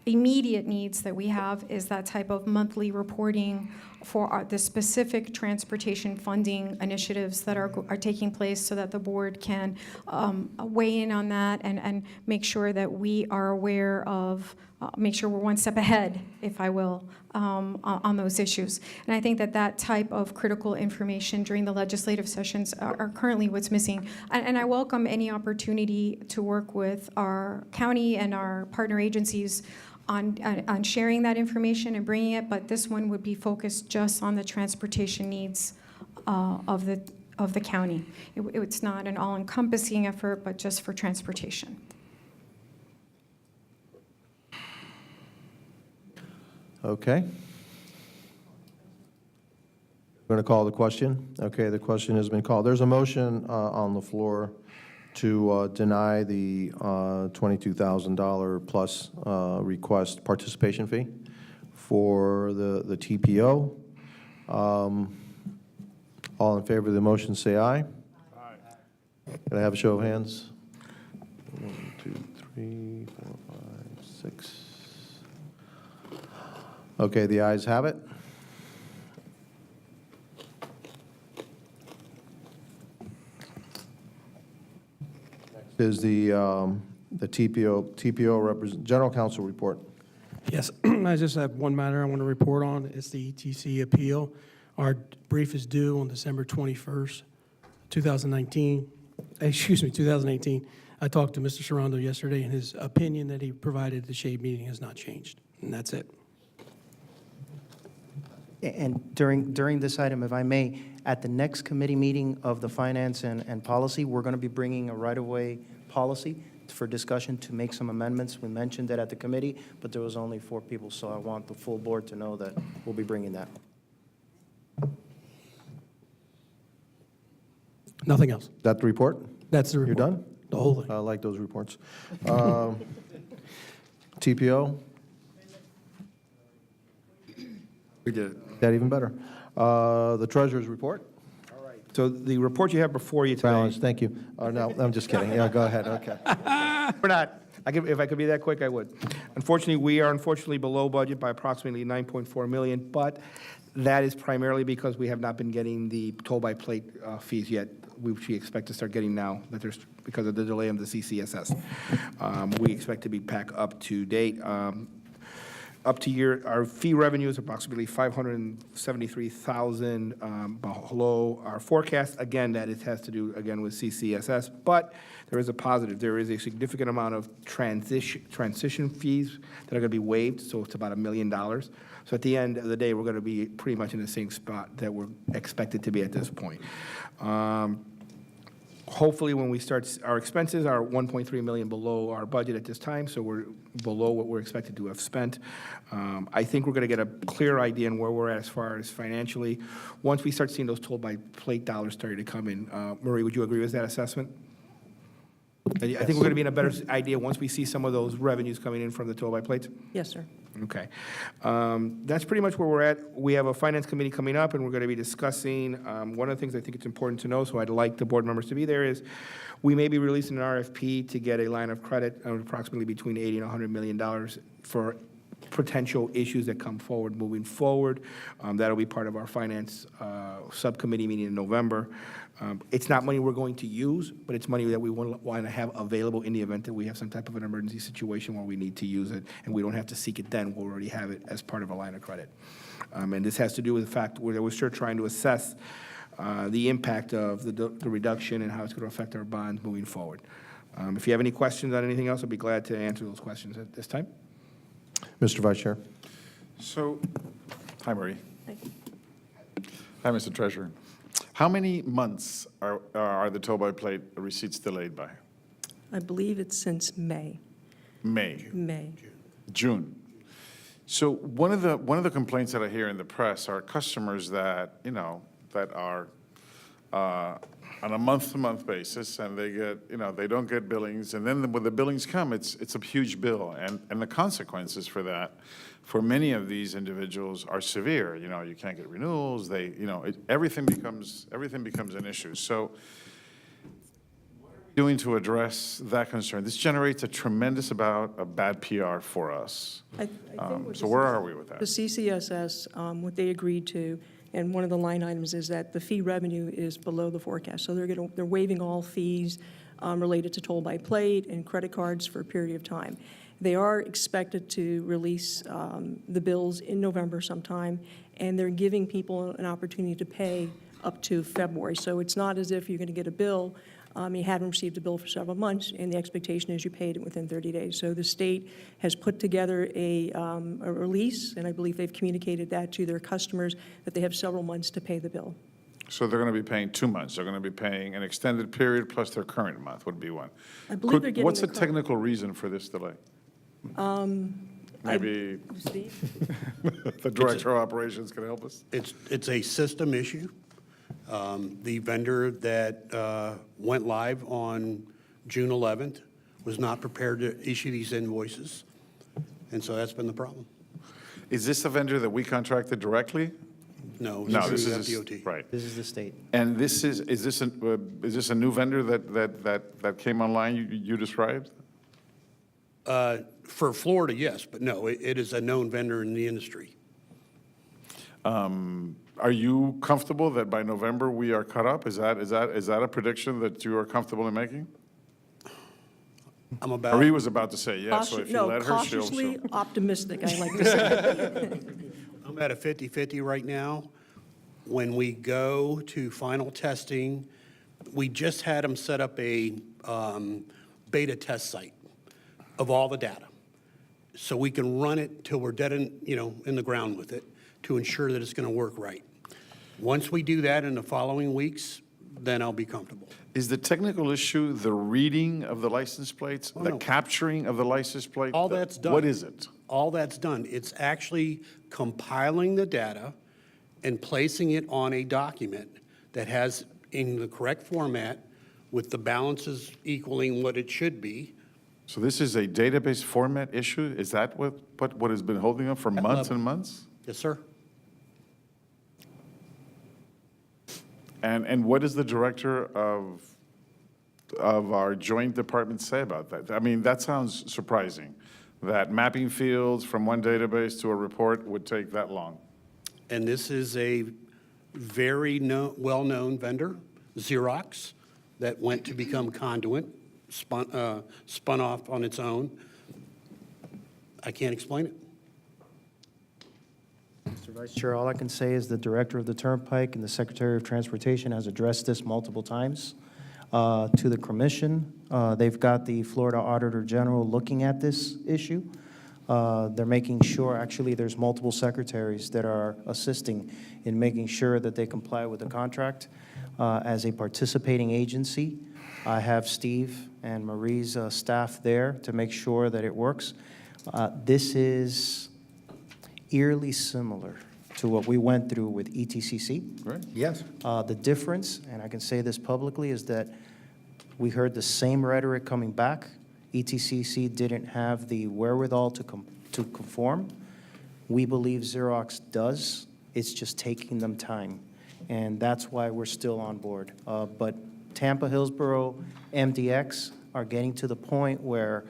immediate needs that we have is that type of monthly reporting for the specific transportation funding initiatives that are taking place, so that the board can weigh in on that and make sure that we are aware of, make sure we're one step ahead, if I will, on those issues. And I think that type of critical information during the legislative sessions are currently what's missing. And I welcome any opportunity to work with our county and our partner agencies on sharing that information and bringing it, but this one would be focused just on the transportation needs of the county. It's not an all-encompassing effort, but just for transportation. Okay. We're going to call the question. Okay, the question has been called. There's a motion on the floor to deny the $22,000 plus request participation fee for the TPO. All in favor of the motion, say aye. Aye. Can I have a show of hands? 1, 2, 3, 4, 5, 6. Okay, the ayes have it. Is the TPO General Counsel report. Yes, I just have one matter I want to report on. It's the ETC appeal. Our brief is due on December 21st, 2019. Excuse me, 2018. I talked to Mr. Sarando yesterday, and his opinion that he provided at the Shade meeting has not changed, and that's it. And during this item, if I may, at the next committee meeting of the Finance and Policy, we're going to be bringing a right-of-way policy for discussion to make some amendments. We mentioned that at the committee, but there was only 4 people, so I want the full board to know that we'll be bringing that. Nothing else. That the report? That's the report. You're done? The whole thing. I like those reports. TPO? We did it. That even better. The treasurer's report? So the report you have before you today. Balance, thank you. No, I'm just kidding. Yeah, go ahead, okay. We're not. If I could be that quick, I would. Unfortunately, we are below budget by approximately $9.4 million, but that is primarily because we have not been getting the toll-by-plate fees yet, which we expect to start getting now, because of the delay of the CCSS. We expect to be back up to date. Up to year, our fee revenue is approximately $573,000 below our forecast. Again, that it has to do, again, with CCSS, but there is a positive. There is a significant amount of transition fees that are going to be waived, so it's about $1 million. So at the end of the day, we're going to be pretty much in the same spot that we're expected to be at this point. Hopefully, when we start, our expenses are $1.3 million below our budget at this time, so we're below what we're expected to have spent. I think we're going to get a clear idea on where we're at as far as financially once we start seeing those toll-by-plate dollars starting to come in. Marie, would you agree with that assessment? I think we're going to be in a better idea once we see some of those revenues coming in from the toll-by-plates? Yes, sir. Okay. That's pretty much where we're at. We have a finance committee coming up, and we're going to be discussing, one of the things I think it's important to know, so I'd like the board members to be there, is we may be releasing an RFP to get a line of credit of approximately between $80 and $100 million for potential issues that come forward moving forward. That'll be part of our finance subcommittee meeting in November. It's not money we're going to use, but it's money that we want to have available in the event that we have some type of an emergency situation where we need to use it, and we don't have to seek it then. We'll already have it as part of a line of credit. And this has to do with the fact where we're still trying to assess the impact of the reduction and how it's going to affect our bonds moving forward. If you have any questions on anything else, I'd be glad to answer those questions at this time. Mr. Vice Chair. So, hi, Marie. Hi, Mr. Treasurer. How many months are the toll-by-plate receipts delayed by? I believe it's since May. May, June. So one of the complaints that I hear in the press are customers that, you know, that are on a month-to-month basis, and they get, you know, they don't get billings, and then when the billings come, it's a huge bill, and the consequences for that, for many of these individuals are severe. You know, you can't get renewals, you know, everything becomes an issue. So what are we doing to address that concern? This generates a tremendous amount of bad PR for us. I think what So where are we with the that? CCSS, what they agreed to, and one of the line items is that the fee revenue is below the forecast. So they're waiving all fees related to toll by plate and credit cards for a period of time. They are expected to release the bills in November sometime, and they're giving people an opportunity to pay up to February. So it's not as if you're going to get a bill, you haven't received a bill for several months, and the expectation is you paid it within 30 days. So the state has put together a release, and I believe they've communicated that to their customers, that they have several months to pay the bill. So they're going to be paying 2 months. They're going to be paying an extended period plus their current month would be one. I believe they're getting What's the the current- technical reason for this delay? Maybe Steve? the Director of Operations can help us? It's a system issue. The vendor that went live on June 11th was not prepared to issue these invoices, and so that's been the problem. Is this a vendor that we contracted directly? No, No, this is is, FDOT. right. This is the state. And is this a new vendor that came online you described? For Florida, yes, but no, it is a known vendor in the industry. Are you comfortable that by November we are caught up? Is that a prediction that you are comfortable in making? I'm about. Marie was about to say yes, so if you No, let her, she'll. cautiously optimistic, I like to say. I'm at a 50-50 right now. When we go to final testing, we just had them set up a beta test site of all the data. So we can run it till we're dead in the ground with it to ensure that it's going to work right. Once we do that in the following weeks, then I'll be comfortable. Is the technical issue the reading of the license plates, the no. capturing of the license plate? All that's done. What is it? All that's done. It's actually compiling the data and placing it on a document that has in the correct format with the balances equaling what it should be. So this is a database format issue? Is that what has been holding up for months and months? Yes, sir. And what does the director of our joint department say about that? I mean, that sounds surprising, that mapping fields from one database to a report would take that long. And this is a very well-known vendor, Xerox, that went to become Conduit, spun off on its own. I can't explain it. Mr. Vice Chair, all I can say is the Director of the Turnpike and the Secretary of Transportation has addressed this multiple times to the Commission. They've got the Florida Auditor General looking at this issue. They're making sure, actually, there's multiple secretaries that are assisting in making sure that they comply with the contract. As a participating agency, I have Steve and Marie's staff there to make sure that it works. This is eerily similar to what we went through with ETCC. Right. Yes. The difference, and I can say this publicly, is that we heard the same rhetoric coming back. ETCC didn't have the wherewithal to conform. We believe Xerox does. It's just taking them time, and that's why we're still on board. But Tampa, Hillsborough, MDX are getting to the point where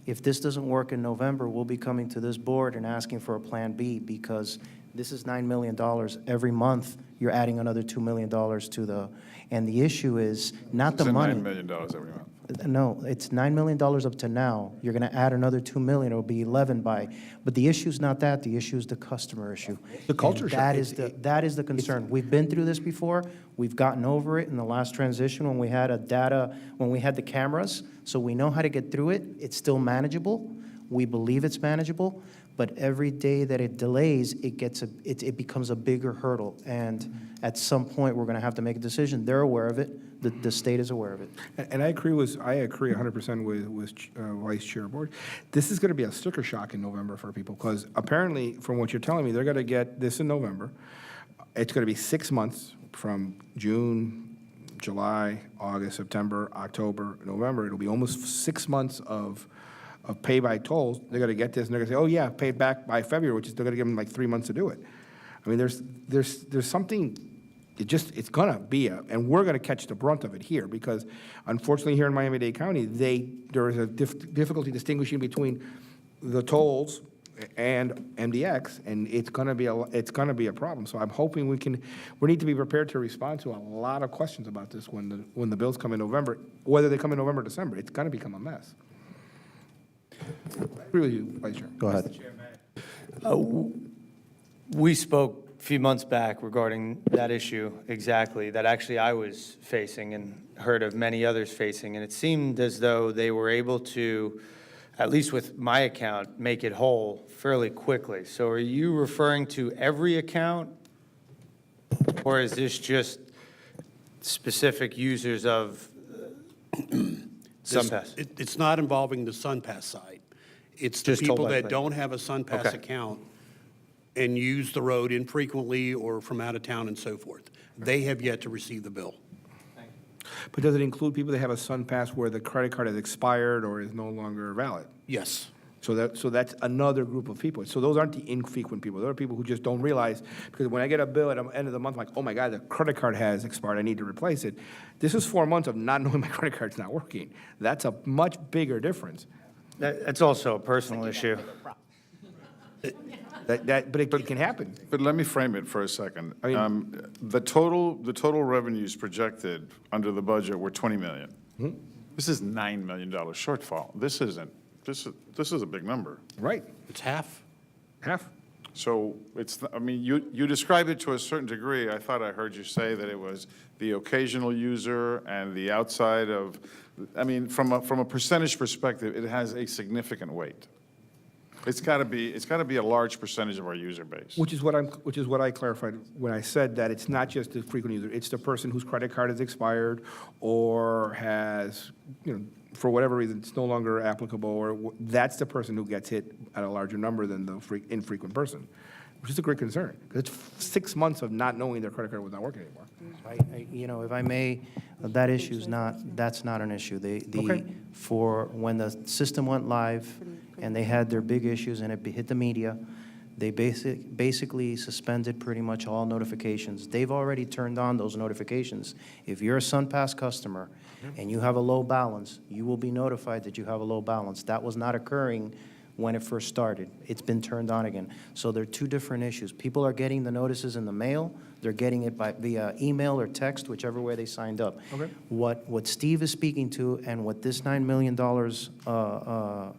if this doesn't work in November, we'll be coming to this board and asking for a Plan B, because this is $9 million. Every month, you're adding another $2 million to the, and the issue is not the money. It's $9 million every month. No, it's $9 million up to now. You're going to add another $2 million, it'll be 11 by, but the issue's not that, the issue is the customer issue. The culture And shock. that is the concern. We've been through this before, we've gotten over it in the last transition when we had when we had the cameras, so we know how to get through it. It's still manageable. We believe it's manageable, but every day that it delays, it becomes a bigger hurdle. And at some point, we're going to have to make a decision. They're aware of it. The state is aware of it. And I agree 100% with Vice Chair Board. This is going to be a sticker shock in November for people, because apparently, from what you're telling me, they're going to get this in November. It's going to be 6 months from June, July, August, September, October, November. It'll be almost 6 months of pay by tolls. They're going to get this, and they're going to say, oh, yeah, pay it back by February, which is they're going to give them like 3 months to do it. I mean, there's something, it's going to be and we're going to catch the brunt of it here, because unfortunately here in Miami-Dade County, there is a difficulty distinguishing between the tolls and MDX, and it's going to be a problem. So I'm hoping we need to be prepared to respond to a lot of questions about this when the bills come in November, whether they come in November or December. It's going to become a mess. I agree with you, Vice Chair. Go ahead. We spoke a few months back regarding that issue exactly, that actually I was facing and heard of many others facing, and it seemed as though they were able to, at least with my account, make it whole fairly quickly. So are you referring to every account, or is this just specific users of SunPass? It's not involving the SunPass side. It's the Just toll people by that plate. don't have a SunPass Okay. account and use the road infrequently or from out of town and so forth. They have yet to receive the bill. But does it include people that have a SunPass where the credit card has expired or is no longer valid? Yes. So that's another group of people. So those aren't the infrequent people. Those are people who just don't realize, because when I get a bill at the end of the month, I'm like, oh my God, the credit card has expired, I need to replace it. This is 4 months of not knowing my credit card's not working. That's a much bigger difference. That's also a personal issue. But it can happen. But let me frame it for a second. I mean- The total revenues projected under the budget were 20 million. This is $9 million shortfall. This is a big number. Right, It's half. half. So I mean, you described it to a certain degree. I thought I heard you say that it was the occasional user and the outside of, I mean, from a percentage perspective, it has a significant weight. It's got to be a large percentage of our user base. Which is what I clarified when I said that it's not just the frequent user, it's the person whose credit card has expired or has, for whatever reason, it's no longer applicable, or that's the person who gets hit at a larger number than the infrequent person, which is a great concern, because it's 6 months of not knowing their credit card was not working anymore. If I may, that's not an issue. Okay. For when the system went live and they had their big issues and it hit the media, they basically suspended pretty much all notifications. They've already turned on those notifications. If you're a SunPass customer and you have a low balance, you will be notified that you have a low balance. That was not occurring when it first started. It's been turned on again. So they're two different issues. People are getting the notices in the mail. They're getting it via email or text, whichever way they signed up. Okay. What Steve is speaking to and what this $9 million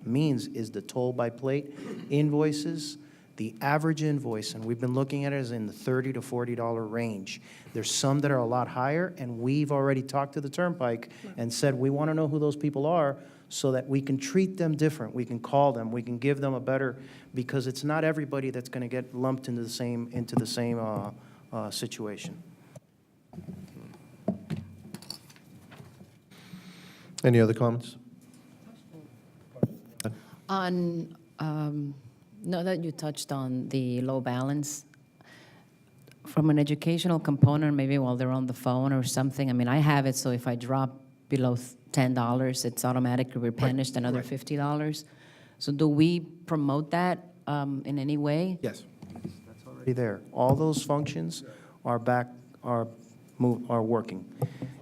means is the toll by plate invoices. The average invoice, and we've been looking at it, is in the $30 to $40 range. There's some that are a lot higher, and we've already talked to the Turnpike and said we want to know who those people are so that we can treat them different. We can call them, we can give them a better, because it's not everybody that's going to get lumped into the same situation. Any other comments? Now that you touched on the low balance, from an educational component, maybe while they're on the phone or something, I mean, I have it, so if I drop below $10, it's automatically replenished another $50. So do we promote that in any way? Yes. That's already there. All those functions are working.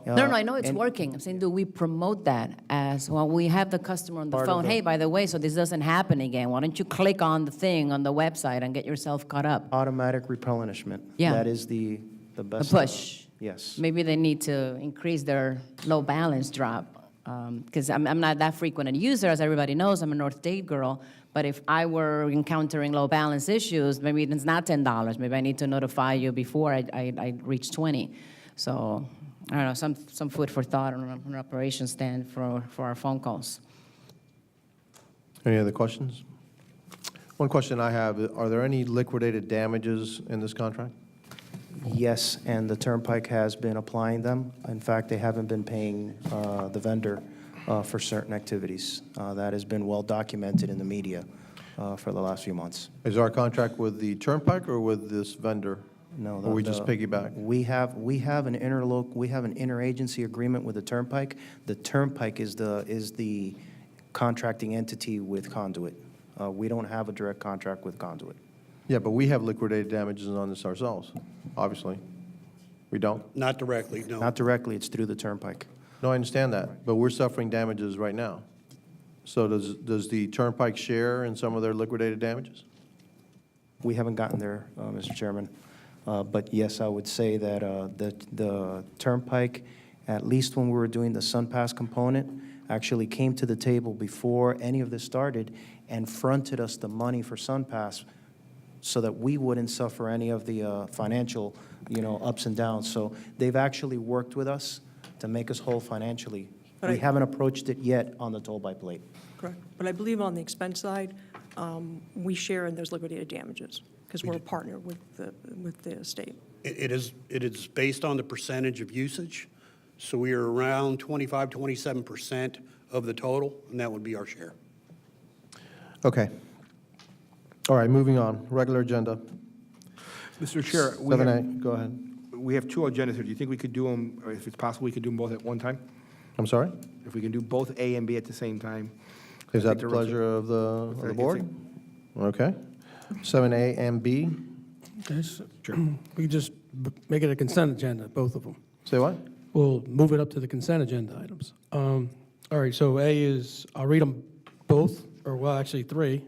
No, I know it's And- working. I'm saying, do we promote that as, well, we have the customer on the Part of phone, the- hey, by the way, so this doesn't happen again, why don't you click on the thing on the website and get yourself caught up? Automatic replenishment. Yeah. That is the The best. push. Yes. Maybe they need to increase their low balance drop, because I'm not that frequent a user, as everybody knows, I'm a North Dade girl, but if I were encountering low balance issues, maybe it's not $10, maybe I need to notify you before I reach 20. So, I don't know, some food for thought on an operation stand for our phone calls. Any other questions? One question I have, are there any liquidated damages in this contract? Yes, and the Turnpike has been applying them. In fact, they haven't been paying the vendor for certain activities. That has been well documented in the media for the last few months. Is our contract with the Turnpike or with this vendor? No, Or we just piggyback? We have an interagency agreement with the Turnpike. The Turnpike is the contracting entity with Conduit. We don't have a direct contract with Conduit. Yeah, but we have liquidated damages on this ourselves, obviously. We don't? Not directly, no. Not directly, it's through the Turnpike. No, I understand that, but we're suffering damages right now. So does the Turnpike share in some of their liquidated damages? We haven't gotten there, Mr. Chairman. But yes, I would say that the Turnpike, at least when we were doing the SunPass component, actually came to the table before any of this started and fronted us the money for SunPass so that we wouldn't suffer any of the financial, ups and downs. So they've actually worked with us to make us whole financially. We haven't approached it yet on the toll by plate. Correct. But I believe on the expense side, we share in those liquidated damages because we're a partner with the state. It is based on the percentage of usage, so we are around 25, 27% of the total, and that would be our share. Okay. All right, moving on. Regular agenda. Mr. Chair, 7A, go ahead. we have two agendas here. Do you think we could do them, or if it's possible, we could do them both at one time? I'm sorry? If we can do both A and B at the same time? Is that Take the the rest of- pleasure of the Okay, board? Okay. 7A and B, Okay, so we could just make it a consent agenda, both of them. say what? We'll move it up to the consent agenda items. All right, so A is, I'll read them both, or well, actually three,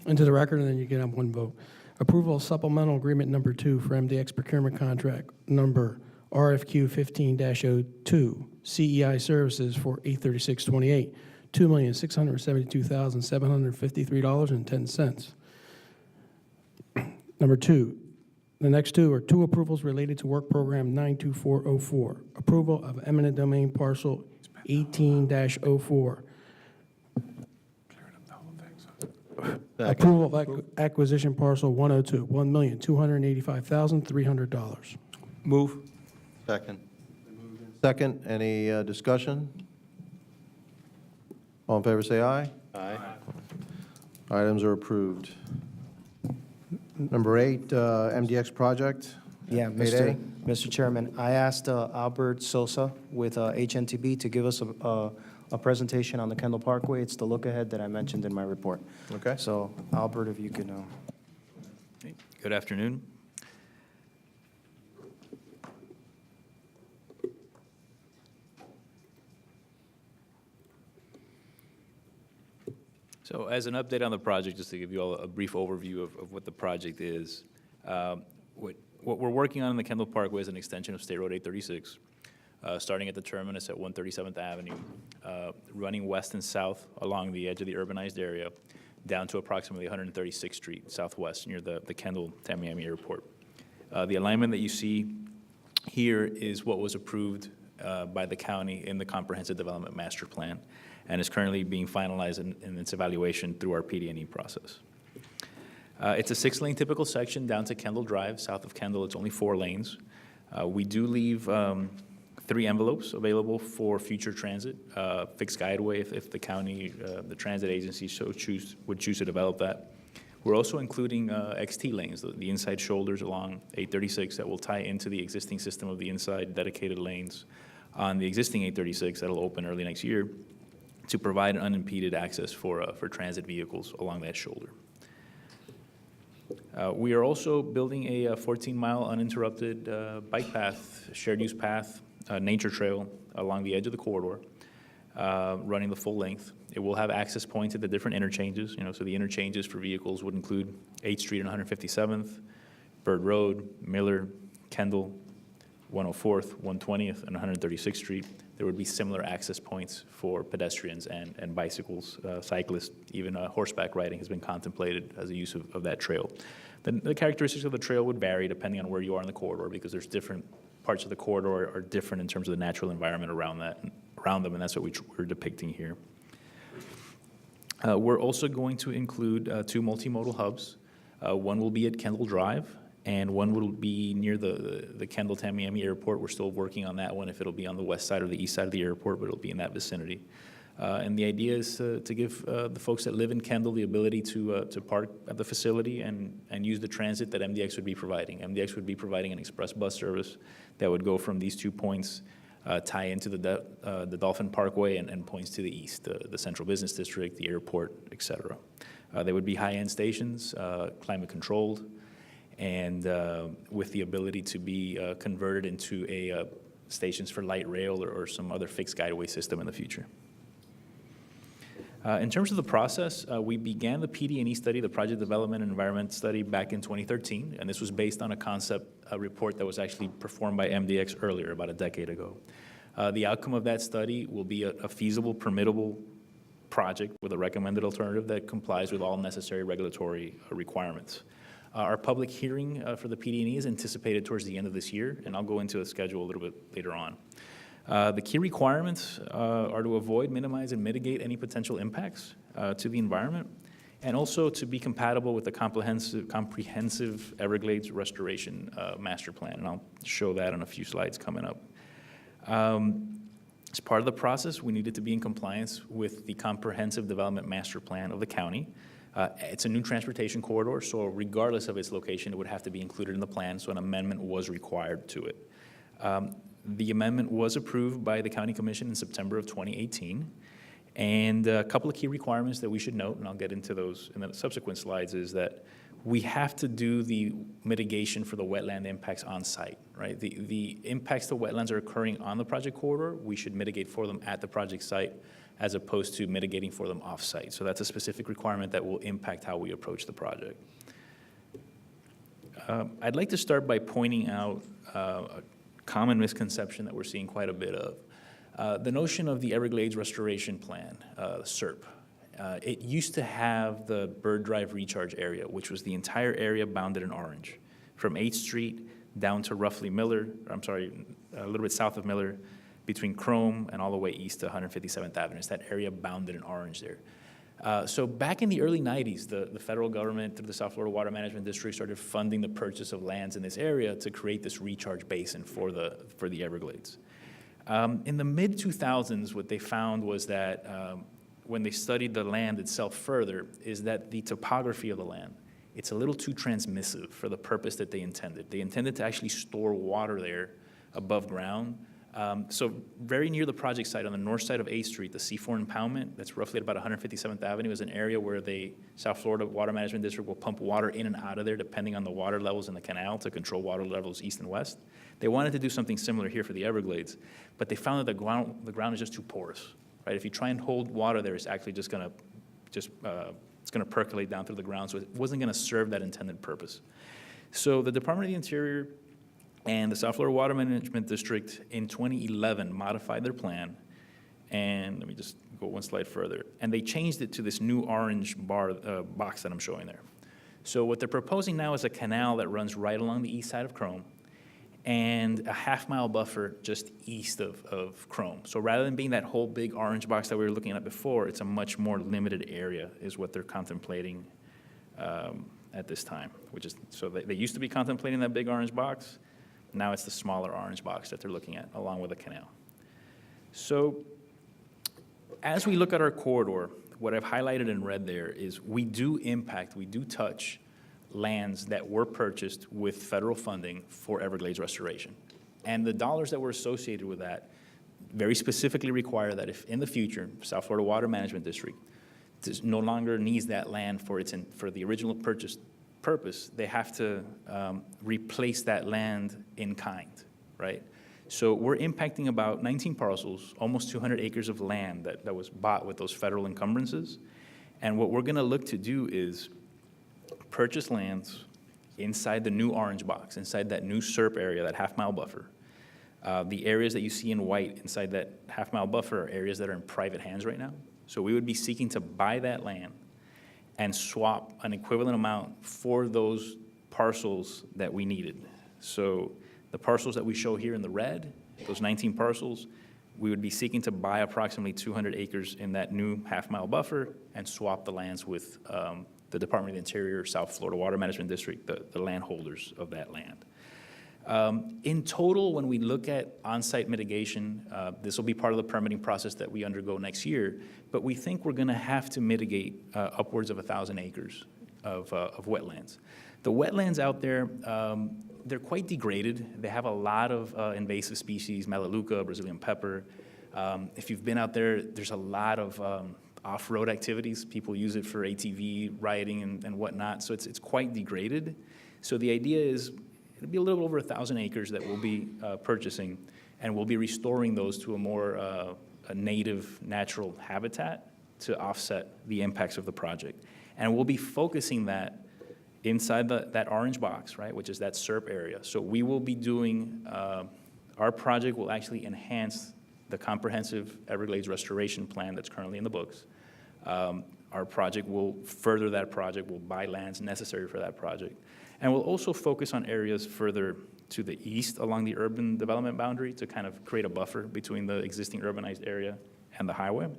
into the record, and then you can have one vote. Approval of supplemental agreement number 2 for MDX procurement contract number RFQ 15-02, CEI services for 83628, $2,672,753.10. Number 2, the next two are two approvals related to work program 92404. Approval of eminent domain parcel 18-04. Approval of acquisition parcel 102, $1,285,300. Move. Second. Second, any discussion? All in favor, say aye. Aye. Items are approved. Number 8, MDX project. Yeah, 8A. Mr. Chairman, I asked Albert Sosa with HNTB to give us a presentation on the Kendall Parkway. It's the look-ahead that I mentioned in my report. Okay. So, Albert, if you could, Good afternoon. So as an update on the project, just to give you all a brief overview of what the project is, what we're working on in the Kendall Parkway is an extension of State Road 836, starting at the terminus at 137th Avenue, running west and south along the edge of the urbanized area, down to approximately 136th Street Southwest, near the Kendall to Miami Airport. The alignment that you see here is what was approved by the county in the Comprehensive Development Master Plan, and is currently being finalized in its evaluation through our PD&E process. It's a 6-lane typical section down to Kendall Drive. South of Kendall, it's only 4 lanes. We do leave 3 envelopes available for future transit, fixed guideway if the county, the transit agency would choose to develop that. We're also including XT lanes, the inside shoulders along 836 that will tie into the existing system of the inside dedicated lanes on the existing 836 that'll open early next year, to provide unimpeded access for transit vehicles along that shoulder. We are also building a 14-mile uninterrupted bike path, shared use path, nature trail along the edge of the corridor, running the full length. It will have access points at the different interchanges, so the interchanges for vehicles would include 8th Street and 157th, Bird Road, Miller, Kendall, 104th, 120th, and 136th Street. There would be similar access points for pedestrians and bicycles, cyclists, even horseback riding has been contemplated as a use of that trail. The characteristics of the trail would vary depending on where you are in the corridor, because there's different parts of the corridor are different in terms of the natural environment around them, and that's what we're depicting here. We're also going to include 2 multimodal hubs. One will be at Kendall Drive, and one will be near the Kendall Tamiami Airport. We're still working on that one, if it'll be on the west side or the east side of the airport, but it'll be in that vicinity. And the idea is to give the folks that live in Kendall the ability to park at the facility and use the transit that MDX would be providing. MDX would be providing an express bus service that would go from these 2 points, tie into the Dolphin Parkway and points to the east, the Central Business District, the airport, et cetera. They would be high-end stations, climate-controlled, and with the ability to be converted into stations for light rail or some other fixed guideway system in the future. In terms of the process, we began the PD&E study, the Project Development and Environment Study, back in 2013, and this was based on a concept report that was actually performed by MDX earlier, about a decade ago. The outcome of that study will be a feasible, permittable project with a recommended alternative that complies with all necessary regulatory requirements. Our public hearing for the PD&E is anticipated towards the end of this year, and I'll go into the schedule a little bit later on. The key requirements are to avoid, minimize, and mitigate any potential impacts to the environment, and also to be compatible with the comprehensive Everglades restoration master plan, and I'll show that in a few slides coming up. As part of the process, we needed to be in compliance with the comprehensive development master plan of the county. It's a new transportation corridor, so regardless of its location, it would have to be included in the plan, so an amendment was required to it. The amendment was approved by the County Commission in September of 2018, and a couple of key requirements that we should note, and I'll get into those in the subsequent slides, is that we have to do the mitigation for the wetland impacts on site, right? The impacts to wetlands are occurring on the project corridor. We should mitigate for them at the project site as opposed to mitigating for them off-site. So that's a specific requirement that will impact how we approach the project. I'd like to start by pointing out a common misconception that we're seeing quite a bit of. The notion of the Everglades Restoration Plan, SERP. It used to have the Bird Drive recharge area, which was the entire area bounded in orange, from 8th Street down to roughly Miller, a little bit south of Miller, between Chrome and all the way east to 157th Avenue. It's that area bounded in orange there. So back in the early 90s, the federal government, through the South Florida Water Management District, started funding the purchase of lands in this area to create this recharge basin for the Everglades. In the mid-2000s, what they found was that when they studied the land itself further, is that the topography of the land, it's a little too transmissive for the purpose that they intended. They intended to actually store water there above ground. So very near the project site on the north side of 8th Street, the C4 impoundment, that's roughly at about 157th Avenue, is an area where the South Florida Water Management District will pump water in and out of there depending on the water levels in the canal to control water levels east and west. They wanted to do something similar here for the Everglades, but they found that the ground is just too porous, right? If you try and hold water there, it's actually just going to percolate down through the ground, so it wasn't going to serve that intended purpose. So the Department of the Interior and the South Florida Water Management District in 2011 modified their plan, and let me just go one slide further, and they changed it to this new orange box that I'm showing there. So what they're proposing now is a canal that runs right along the east side of Chrome and a half-mile buffer just east of Chrome. So rather than being that whole big orange box that we were looking at before, it's a much more limited area is what they're contemplating at this time, so they used to be contemplating that big orange box. Now it's the smaller orange box that they're looking at, along with a canal. So as we look at our corridor, what I've highlighted in red there is we do touch lands that were purchased with federal funding for Everglades restoration. And the dollars that were associated with that very specifically require that if in the future, South Florida Water Management District no longer needs that land for the original purpose, they have to replace that land in kind, right? So we're impacting about 19 parcels, almost 200 acres of land that was bought with those federal encumbrances. And what we're going to look to do is purchase lands inside the new orange box, inside that new SERP area, that half-mile buffer. The areas that you see in white inside that half-mile buffer are areas that are in private hands right now. So we would be seeking to buy that land and swap an equivalent amount for those parcels that we needed. So the parcels that we show here in the red, those 19 parcels, We would be seeking to buy approximately 200 acres in that new half-mile buffer and swap the lands with the Department of the Interior, South Florida Water Management District, the landholders of that land. In total, when we look at on-site mitigation, this will be part of the permitting process that we undergo next year, but we think we're going to have to mitigate upwards of 1,000 acres of wetlands. The wetlands out there, they're quite degraded. They have a lot of invasive species, Melaleuca, Brazilian pepper. If you've been out there, there's a lot of off-road activities. People use it for ATV riding and whatnot, so it's quite degraded. So the idea is it'll be a little over 1,000 acres that we'll be purchasing, and we'll be restoring those to a more a native, natural habitat to offset the impacts of the project. And we'll be focusing that inside that orange box, right, which is that SERP area. So we will be doing, our project will actually enhance the comprehensive Everglades restoration plan that's currently in the books. Our project will further that project, will buy lands necessary for that project. And we'll also focus on areas further to the east along the urban development boundary to kind of create a buffer between the existing urbanized area and the highway.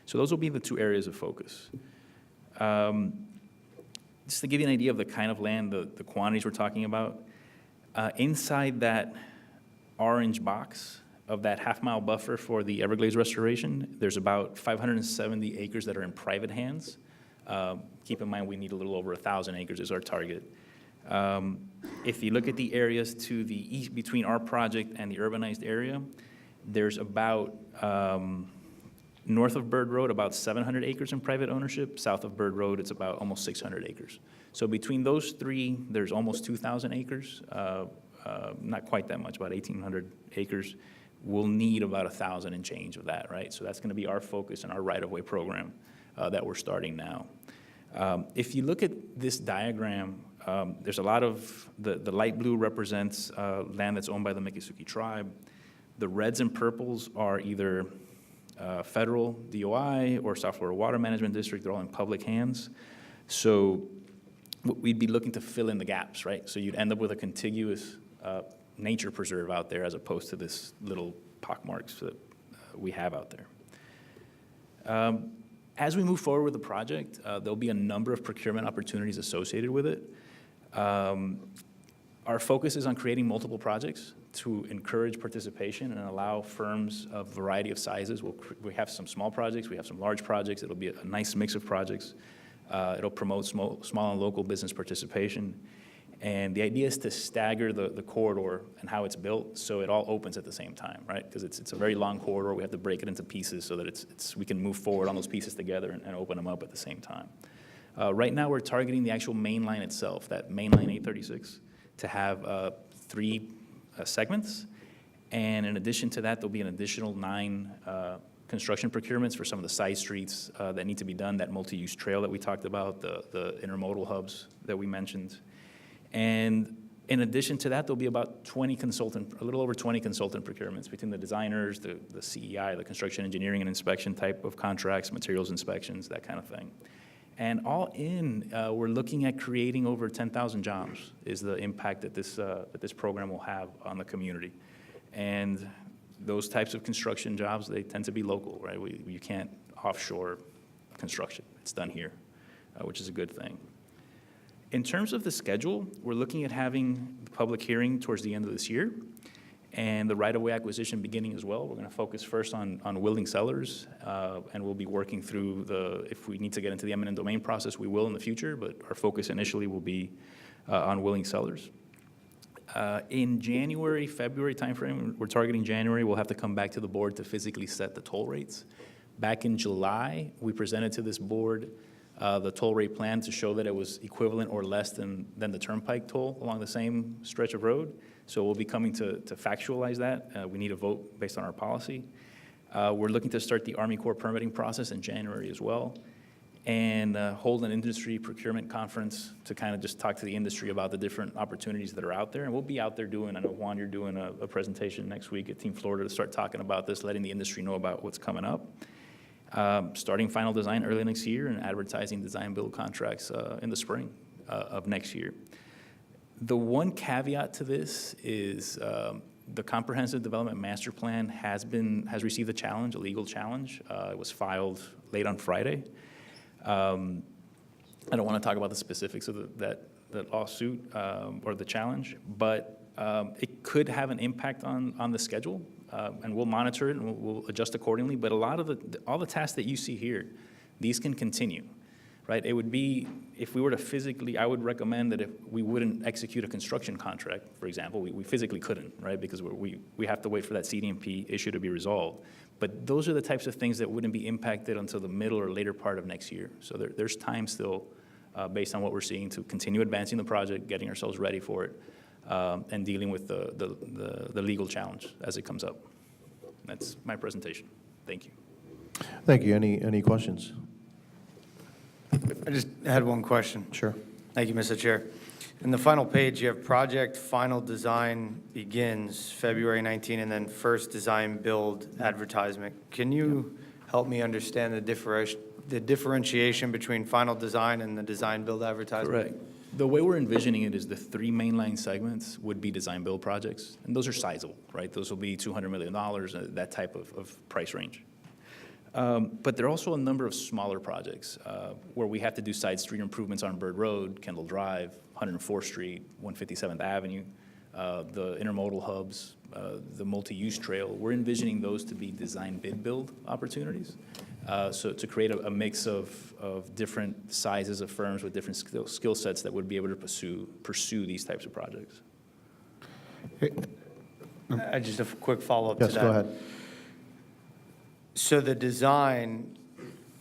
So those will be the two areas of focus. Just to give you an idea of the kind of land, the quantities we're talking about, inside that orange box of that half-mile buffer for the Everglades restoration, there's about 570 acres that are in private hands. Keep in mind, we need a little over 1,000 acres is our target. If you look at the areas to the east, between our project and the urbanized area, there's about, north of Bird Road, about 700 acres in private ownership. South of Bird Road, it's about almost 600 acres. So between those three, there's almost 2,000 acres, not quite that much, about 1,800 acres. We'll need about 1,000 and change of that, right? So that's going to be our focus and our right-of-way program that we're starting now. If you look at this diagram, there's a lot of, the light blue represents land that's owned by the Miccosukee tribe. The reds and purples are either federal DOI or South Florida Water Management District. They're all in public hands. So we'd be looking to fill in the gaps, right? So you'd end up with a contiguous nature preserve out there as opposed to this little pockmarks that we have out there. As we move forward with the project, there'll be a number of procurement opportunities associated with it. Our focus is on creating multiple projects to encourage participation and allow firms of a variety of sizes. We have some small projects, we have some large projects. It'll be a nice mix of projects. It'll promote small and local business participation. And the idea is to stagger the corridor and how it's built so it all opens at the same time, right? Because it's a very long corridor. We have to break it into pieces so that we can move forward on those pieces together and open them up at the same time. Right now, we're targeting the actual main line itself, that main line 836, to have 3 segments. And in addition to that, there'll be an additional 9 construction procurements for some of the side streets that need to be done, that multi-use trail that we talked about, the intermodal hubs that we mentioned. And in addition to that, there'll be about a little over 20 consultant procurements between the designers, the CEI, the construction engineering and inspection type of contracts, materials inspections, that kind of thing. And all in, we're looking at creating over 10,000 jobs is the impact that this program will have on the community. And those types of construction jobs, they tend to be local, right? You can't offshore construction. It's done here, which is a good thing. In terms of the schedule, we're looking at having the public hearing towards the end of this year and the right-of-way acquisition beginning as well. We're going to focus first on willing sellers, and we'll be working through if we need to get into the eminent domain process, we will in the future, but our focus initially will be on willing sellers. In January, February timeframe, we're targeting January, we'll have to come back to the board to physically set the toll rates. Back in July, we presented to this board the toll rate plan to show that it was equivalent or less than the turnpike toll along the same stretch of road. So we'll be coming to factualize that. We need a vote based on our policy. We're looking to start the Army Corps permitting process in January as well, and hold an industry procurement conference to kind of just talk to the industry about the different opportunities that are out there. And we'll be out there I know Juan, you're doing a presentation next week at Team Florida to start talking about this, letting the industry know about what's coming up. Starting final design early next year and advertising design build contracts in the spring of next year. The one caveat to this is The Comprehensive Development Master Plan has received a challenge, a legal challenge. It was filed late on Friday. I don't want to talk about the specifics of that lawsuit or the challenge, but it could have an impact on the schedule, and we'll monitor it and we'll adjust accordingly. But a lot of all the tasks that you see here, these can continue, right? It would be, if we were to physically, I would recommend that if we wouldn't execute a construction contract, for example, we physically couldn't, right? Because we have to wait for that CDMP issue to be resolved. But those are the types of things that wouldn't be impacted until the middle or later part of next year. So there's time still, based on what we're seeing, to continue advancing the project, getting ourselves ready for it, and dealing with the legal challenge as it comes up. That's my presentation. Thank you. Thank you. Any questions? I just had one question. Sure. Thank you, Mr. Chair. In the final page, you have project final design begins February 19, and then first design build advertisement. Can you help me understand the differentiation between final design and the design build advertisement? Correct. The way we're envisioning it is the 3 mainline segments would be design build projects, and those are sizable, right? Those will be $200 million, that type of price range. But there are also a number of smaller projects where we have to do side street improvements on Bird Road, Kendall Drive, 104th Street, 157th Avenue, the intermodal hubs, the multi-use trail. We're envisioning those to be design bid build opportunities. So to create a mix of different sizes of firms with different skill sets that would be able to pursue these types of projects. Just a quick follow-up to that. Yes, go ahead. So the design,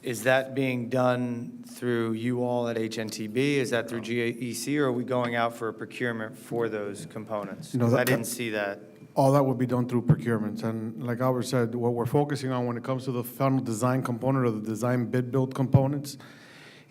is that being done through you all at HNTB? Is that through GAEC, or are we going out for a procurement for those components? No, 'Cause I that- didn't see that. All that would be done through procurements. And like Albert said, what we're focusing on when it comes to the final design component or the design bid build components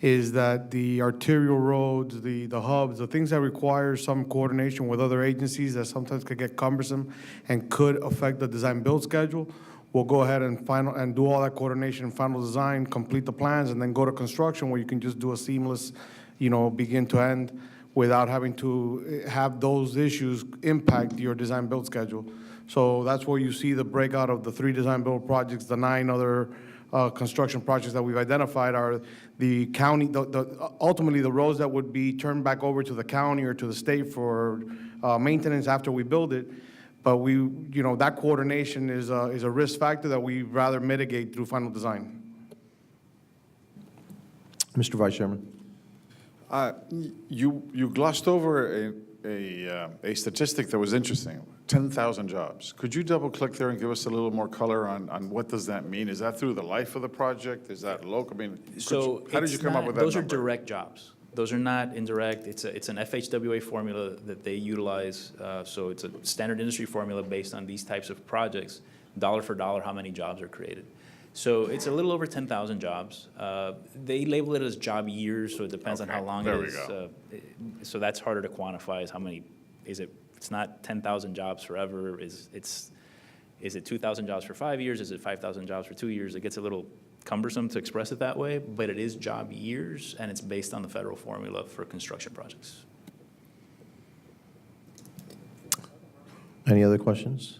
is that the arterial roads, the hubs, the things that require some coordination with other agencies that sometimes could get cumbersome and could affect the design build schedule, we'll go ahead and do all that coordination and final design, complete the plans, and then go to construction where you can just do a seamless, begin to end without having to have those issues impact your design build schedule. So that's where you see the breakout of the 3 design build projects. The 9 other construction projects that we've identified are the county, ultimately the roads that would be turned back over to the county or to the state for maintenance after we build it. But that coordination is a risk factor that we'd rather mitigate through final design. Mr. Vice Chairman. You glossed over a statistic that was interesting, 10,000 jobs. Could you double click there and give us a little more color on what does that mean? Is that through the life of the project? Is that local? I mean, how did you come up with that Those are number? direct jobs. Those are not indirect. It's an FHWA formula that they utilize. So it's a standard industry formula based on these types of projects, dollar for dollar, how many jobs are created. So it's a little over 10,000 jobs. They label it as job years, so it depends on how long it is. So that's harder to quantify, is how many, it's not 10,000 jobs forever. Is it 2,000 jobs for 5 years? Is it 5,000 jobs for 2 years? It gets a little cumbersome to express it that way, but it is job years, and it's based on the federal formula for construction projects. Any other questions?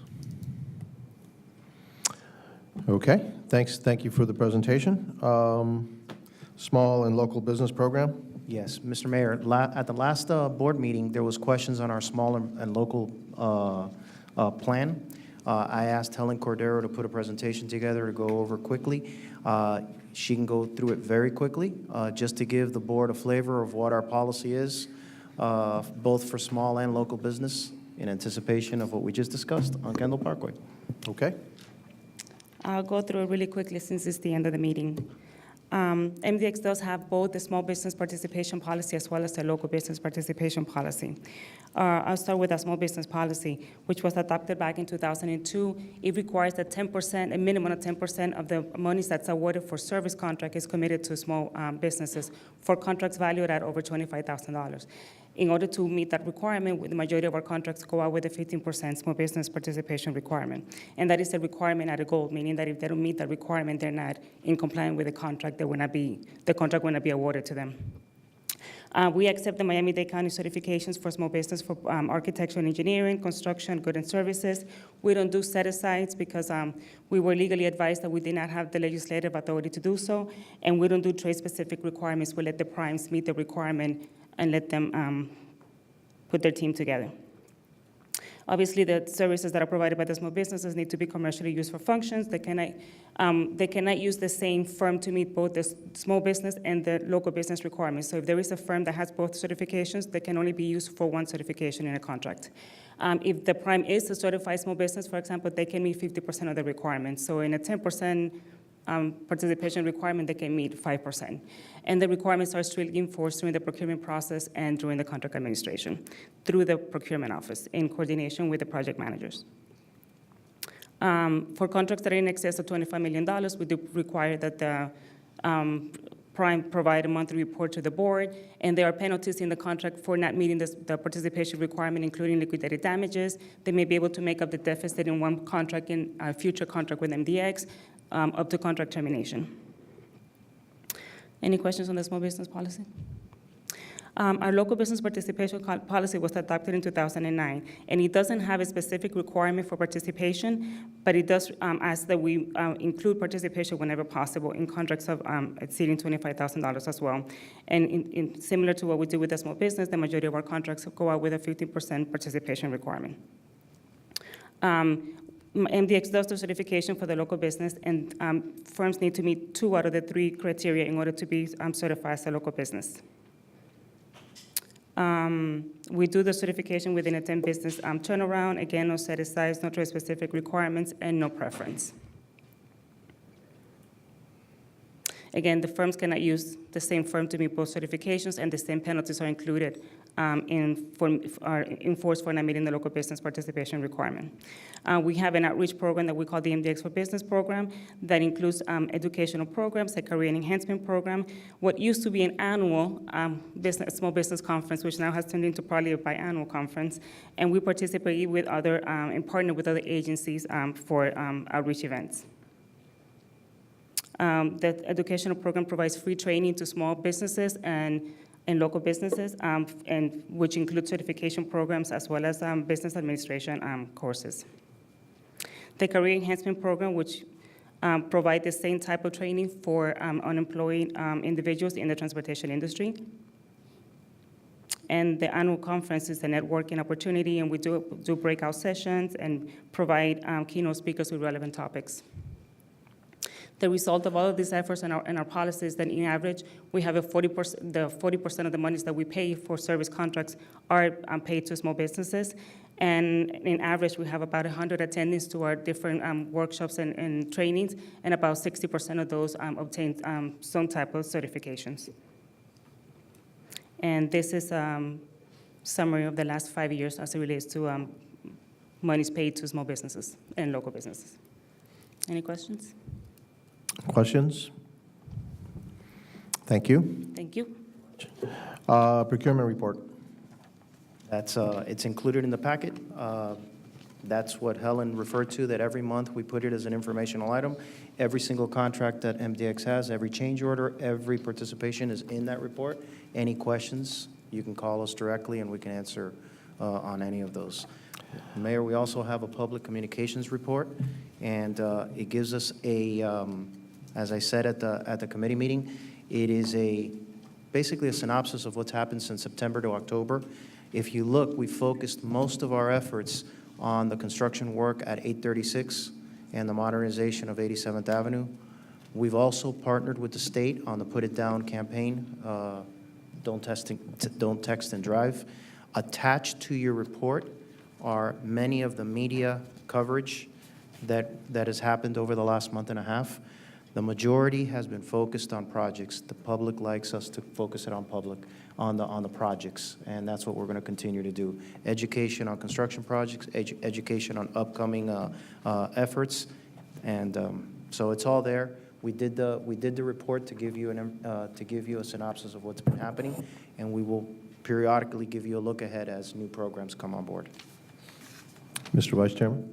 Okay, thank you for the presentation. Small and local business program? Yes, Mr. Mayor, at the last board meeting, there was questions on our small and local plan. I asked Helen Cordero to put a presentation together to go over quickly. She can go through it very quickly, just to give the board a flavor of what our policy is, both for small and local business, in anticipation of what we just discussed on Kendall Parkway. Okay. I'll go through it really quickly since it's the end of the meeting. MDX does have both the small business participation policy as well as the local business participation policy. I'll start with a small business policy, which was adopted back in 2002. It requires that 10%, a minimum of 10% of the monies that's awarded for service contract is committed to small businesses for contracts valued at over $25,000. In order to meet that requirement, the majority of our contracts go out with a 15% small business participation requirement. And that is a requirement at a goal, meaning that if they don't meet that requirement, they're not in compliance with the contract. The contract will not be awarded to them. We accept the Miami-Dade County certifications for small business for architecture and engineering, construction, goods and services. We don't do set-asides because we were legally advised that we did not have the legislative authority to do so, and we don't do trade-specific requirements. We let the primes meet the requirement and let them put their team together. Obviously, the services that are provided by the small businesses need to be commercially used for functions. They cannot use the same firm to meet both the small business and the local business requirements. So if there is a firm that has both certifications, they can only be used for one certification in a contract. If the prime is a certified small business, for example, they can meet 50% of the requirements. So in a 10% participation requirement, they can meet 5%. And the requirements are strictly enforced during the procurement process and during the contract administration through the procurement office in coordination with the project managers. For contracts that are in excess of $25 million, we do require that the prime provide a monthly report to the board, and there are penalties in the contract for not meeting the participation requirement, including liquidated damages. They may be able to make up the deficit in one contract in a future contract with MDX, up to contract termination. Any questions on the small business policy? Our local business participation policy was adopted in 2009, and it doesn't have a specific requirement for participation, but it does ask that we include participation whenever possible in contracts of exceeding $25,000 as well. And similar to what we do with the small business, the majority of our contracts go out with a 15% participation requirement. MDX does the certification for the local business, and firms need to meet 2 out of the 3 criteria in order to be certified as a local business. We do the certification within a 10 business turnaround. Again, no set-asides, no trade-specific requirements, and no preference. Again, the firms cannot use the same firm to meet both certifications, and the same penalties are included are enforced for not meeting the local business participation requirement. We have an outreach program that we call the MDX for Business program that includes educational programs, a career enhancement program, what used to be an annual small business conference, which now has turned into probably a biannual conference, and we participate with other and partner with other agencies for outreach events. The educational program provides free training to small businesses and local businesses, and which include certification programs as well as business administration courses. The career enhancement program, which provide the same type of training for unemployed individuals in the transportation industry. And the annual conference is a networking opportunity, and we do breakout sessions and provide keynote speakers with relevant topics. The result of all of these efforts and our policies, that in average, we have 40% of the monies that we pay for service contracts are paid to small businesses. And in average, we have about 100 attendees to our different workshops and trainings, and about 60% of those obtain some type of certifications. And this is a summary of the last 5 years as it relates to monies paid to small businesses and local businesses. Any questions? Questions? Thank you. Thank you. Procurement report. That's, it's included in the packet. That's what Helen referred to, that every month we put it as an informational item. Every single contract that MDX has, every change order, every participation is in that report. Any questions, you can call us directly and we can answer on any of those. Mayor, we also have a public communications report, and it gives us a, as I said at the committee meeting, it is basically a synopsis of what's happened since September to October. If you look, we focused most of our efforts on the construction work at 836 and the modernization of 87th Avenue. We've also partnered with the state on the Put It Down campaign, Don't Text and Drive. Attached to your report are many of the media coverage that has happened over the last month and a half. The majority has been focused on projects. The public likes us to focus it on the projects, and that's what we're going to continue to do. Education on construction projects, education on upcoming efforts, and so it's all there. We did the report to give you a synopsis of what's been happening, and we will periodically give you a look ahead as new programs come on board. Mr. Vice Chairman,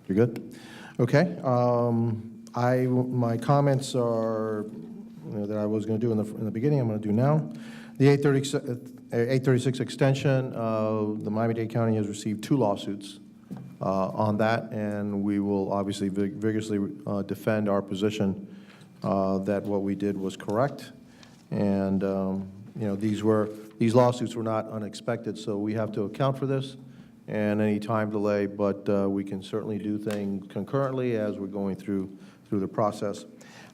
you're good? Okay. My comments are, that I was going to do in the beginning, I'm going to do now. The 836 extension, the Miami-Dade County has received 2 lawsuits on that, and we will obviously vigorously defend our position that what we did was correct. And you know, these lawsuits were not unexpected, so we have to account for this and any time delay, but we can certainly do things concurrently as we're going through the process.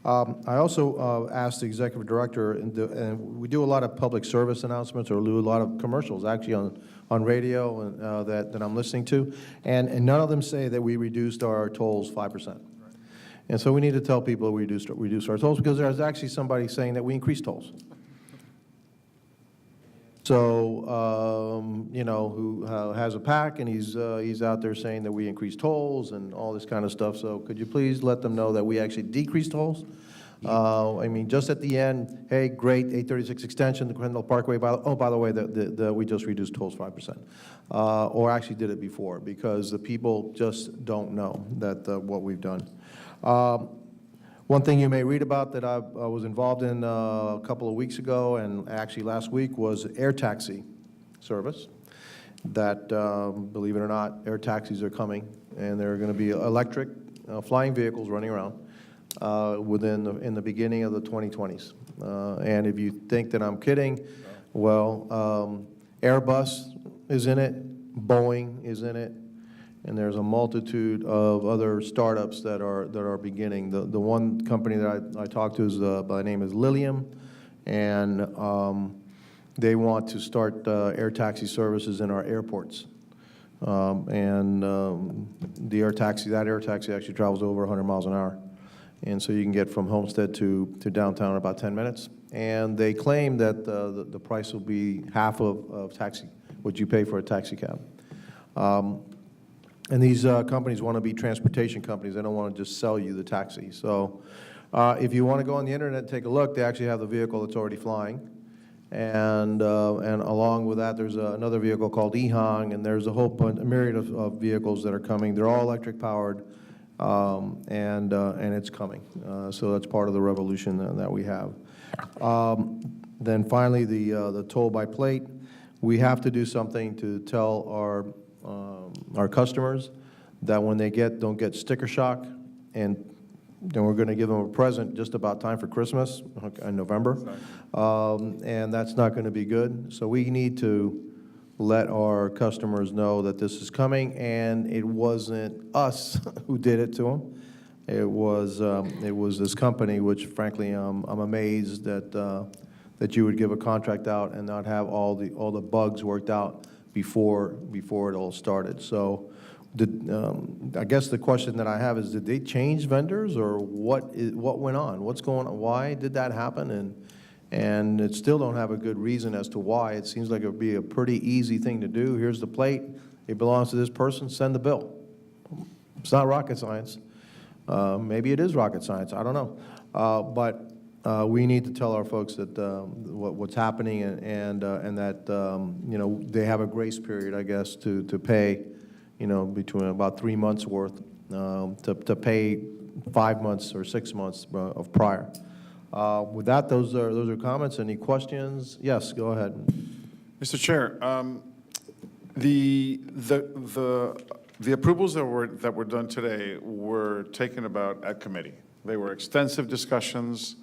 I also asked the executive director, and we do a lot of public service announcements, or do a lot of commercials actually on radio and, that I'm listening to, and none of them say that we reduced our tolls 5%. And so we need to tell people we reduced our tolls, because there's actually somebody saying that we increased tolls. So, you know, who has a PAC, and he's out there saying that we increased tolls and all this kind of stuff. So could you please let them know that we actually decreased tolls? I mean, just at the end, hey, great, 836 extension, the Kendall Parkway, by the way, we just reduced tolls 5%. Or actually did it before, because the people just don't know that what we've done. One thing you may read about that I was involved in a couple of weeks ago, and actually last week, was air taxi service. That, believe it or not, air taxis are coming, and they're going to be electric flying vehicles running around in the beginning of the 2020s. And if you think that I'm kidding, well, Airbus is in it, Boeing is in it, and there's a multitude of other startups that are beginning. The one company that I talked to is by the name is Lilium, and they want to start air taxi services in our airports. The air taxi actually travels over 100 miles an hour, and so you can get from Homestead to downtown in about 10 minutes. And they claim that the price will be half of taxi, what you pay for a taxi cab. And these companies want to be transportation companies. They don't want to just sell you the taxi. So if you want to go on the internet and take a look, they actually have the vehicle that's already flying. And along with that, there's another vehicle called EHONG, and there's a myriad of vehicles that are coming. They're all electric powered, and it's coming. So that's part of the revolution that we have. Then finally, the toll by plate. We have to do something to tell our customers that when they don't get sticker shock, and then we're going to give them a present just about time for Christmas in November, and that's not going to be good. So we need to let our customers know that this is coming, and it wasn't us who did it to them. It was this company, which frankly I'm amazed that you would give a contract out and not have all the bugs worked out before it all started. So I guess the question that I have is, did they change vendors, or what went on? What's going on? Why did that happen? And it still don't have a good reason as to why. It seems like it would be a pretty easy thing to do. Here's the plate. It belongs to this person. Send the bill. It's not rocket science. Maybe it is rocket science. I don't know. But we need to tell our folks that what's happening, and that you know, they have a grace period, I guess, to pay, you know, between about 3 months worth to pay 5 months or 6 months of prior. With that, those are comments. Any questions? Yes, go ahead. Mr. Chair, the approvals that were done today were taken about at committee. They were extensive discussions.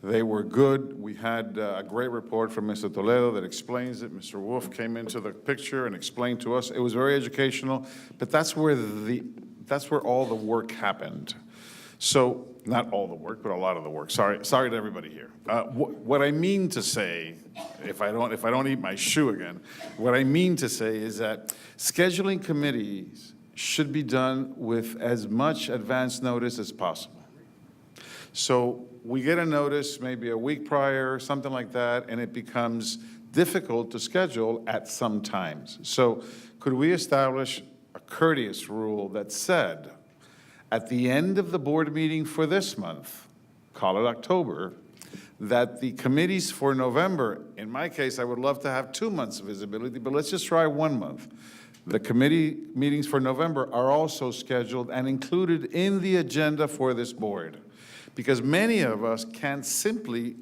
They were good. We had a great report from Mr. Toledo that explains it. Mr. Wolf came into the picture and explained to us. It was very educational, but that's where all the work happened. So, not all the work, but a lot of the work. Sorry to everybody here. What I mean to say, if I don't eat my shoe again, what I mean to say is that scheduling committees should be done with as much advance notice as possible. So we get a notice maybe a week prior, something like that, and it becomes difficult to schedule at some times. So could we establish a courteous rule that said, at the end of the board meeting for this month, call it October, that the committees for November, in my case, I would love to have 2 months of visibility, but let's just try 1 month. The committee meetings for November are also scheduled and included in the agenda for this board, because many of us can't simply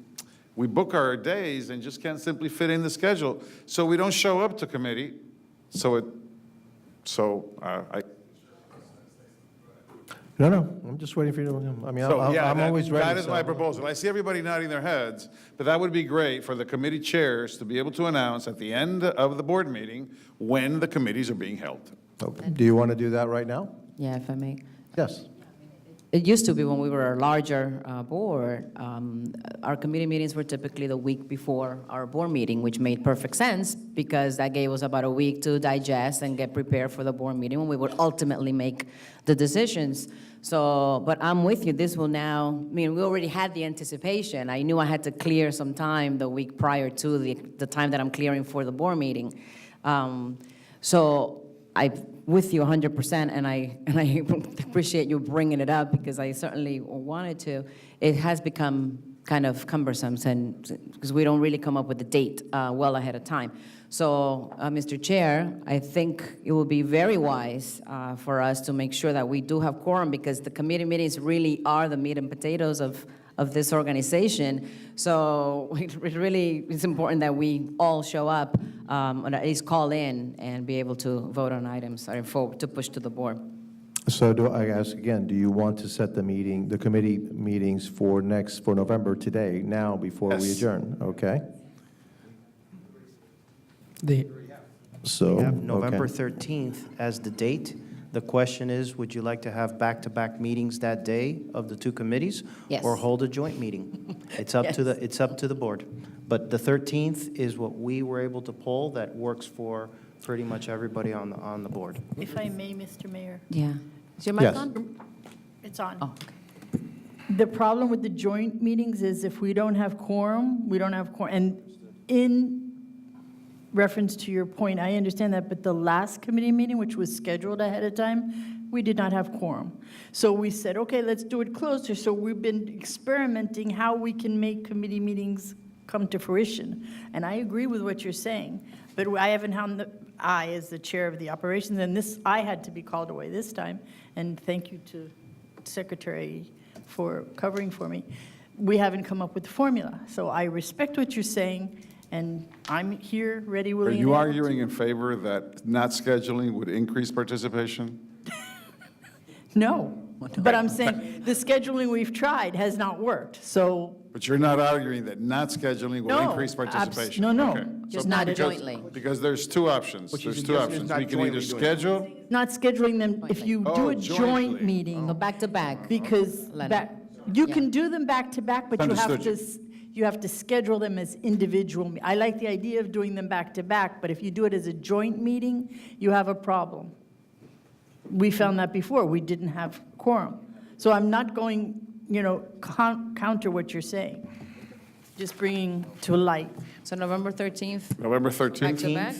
we book our days and just can't simply fit in the schedule, so we don't show up to committee. No, I'm just waiting for you to, I mean, So, yeah, I'm always ready. that is my so- proposal. I see everybody nodding their heads, but that would be great for the committee chairs to be able to announce at the end of the board meeting when the committees are being held. Do you want to do that right now? Yeah, if I may. Yes. It used to be when we were a larger board, our committee meetings were typically the week before our board meeting, which made perfect sense because that gave us about a week to digest and get prepared for the board meeting when we would ultimately make the decisions. So, but I'm with you, this will now, I mean, we already had the anticipation. I knew I had to clear some time the week prior to the time that I'm clearing for the board meeting. So I'm with you 100%, and I appreciate you bringing it up because I certainly wanted to. It has become kind of cumbersome because we don't really come up with a date well ahead of time. So, Mr. Chair, I think it will be very wise for us to make sure that we do have quorum because the committee meetings really are the meat and potatoes of this organization. So it really is important that we all show up, or at least call in and be able to vote on items to push to the board. So do I ask again, do you want to set the committee meetings for November today, now, before we Yes. adjourn? Okay? So, We have November okay. 13th as the date. The question is, would you like to have back-to-back meetings that day of the two committees? Yes. Or hold a joint meeting? It's up to it's up to the board. But the 13th is what we were able to pull that works for pretty much everybody on the board. If I may, Mr. Mayor. Yeah. Is your mic Yes. on? It's on. Oh, okay. The problem with the joint meetings is if we don't have quorum, we don't have quorum. And in reference to your point, I understand that, but the last committee meeting, which was scheduled ahead of time, we did not have quorum. So we said, okay, let's do it closer. So we've been experimenting how we can make committee meetings come to fruition. And I agree with what you're saying, but I haven't had as the chair of the operations, and I had to be called away this time, and thank you to Secretary for covering for me. We haven't come up with the formula. So I respect what you're saying, and I'm here, ready, Are willing, and you able arguing to. in favor that not scheduling would increase participation? No, but I'm saying the scheduling we've tried has not worked, so, But you're not arguing that not scheduling will No, increase participation? no. Okay. Just So not because- jointly. Because there's two options. What you're There's two suggesting is options. not We can either jointly doing it. schedule, Not scheduling them, if you do Oh, a joint jointly. meeting, Go back to back. because Leonard. you Yeah. can do them back to back, but Understood. you have to schedule them as individual. I like the idea of doing them back to back, but if you do it as a joint meeting, you have a problem. We found that before, we didn't have quorum. So I'm not going, counter what you're saying, just bringing to light. So November 13th, November back 13th? to back?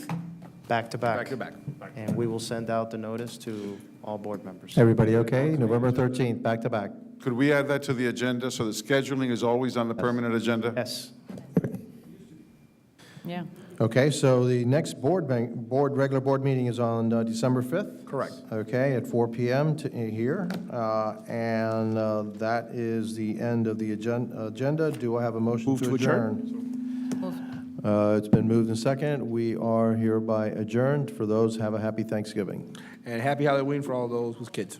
Back-to-back. Back-to-back. And we will send out the notice to all board members. Everybody okay? November 13th, back to back. Could we add that to the agenda so the scheduling is always on the permanent agenda? Yes. Yeah. Okay, so the next regular board meeting is on December 5th? Correct. Okay, at 4 PM here. And that is the end of the agenda. Do I have a motion Move to to adjourn. It's been moved and seconded. We are hereby adjourned. For those, have a happy Thanksgiving. And happy Halloween for all those with kids.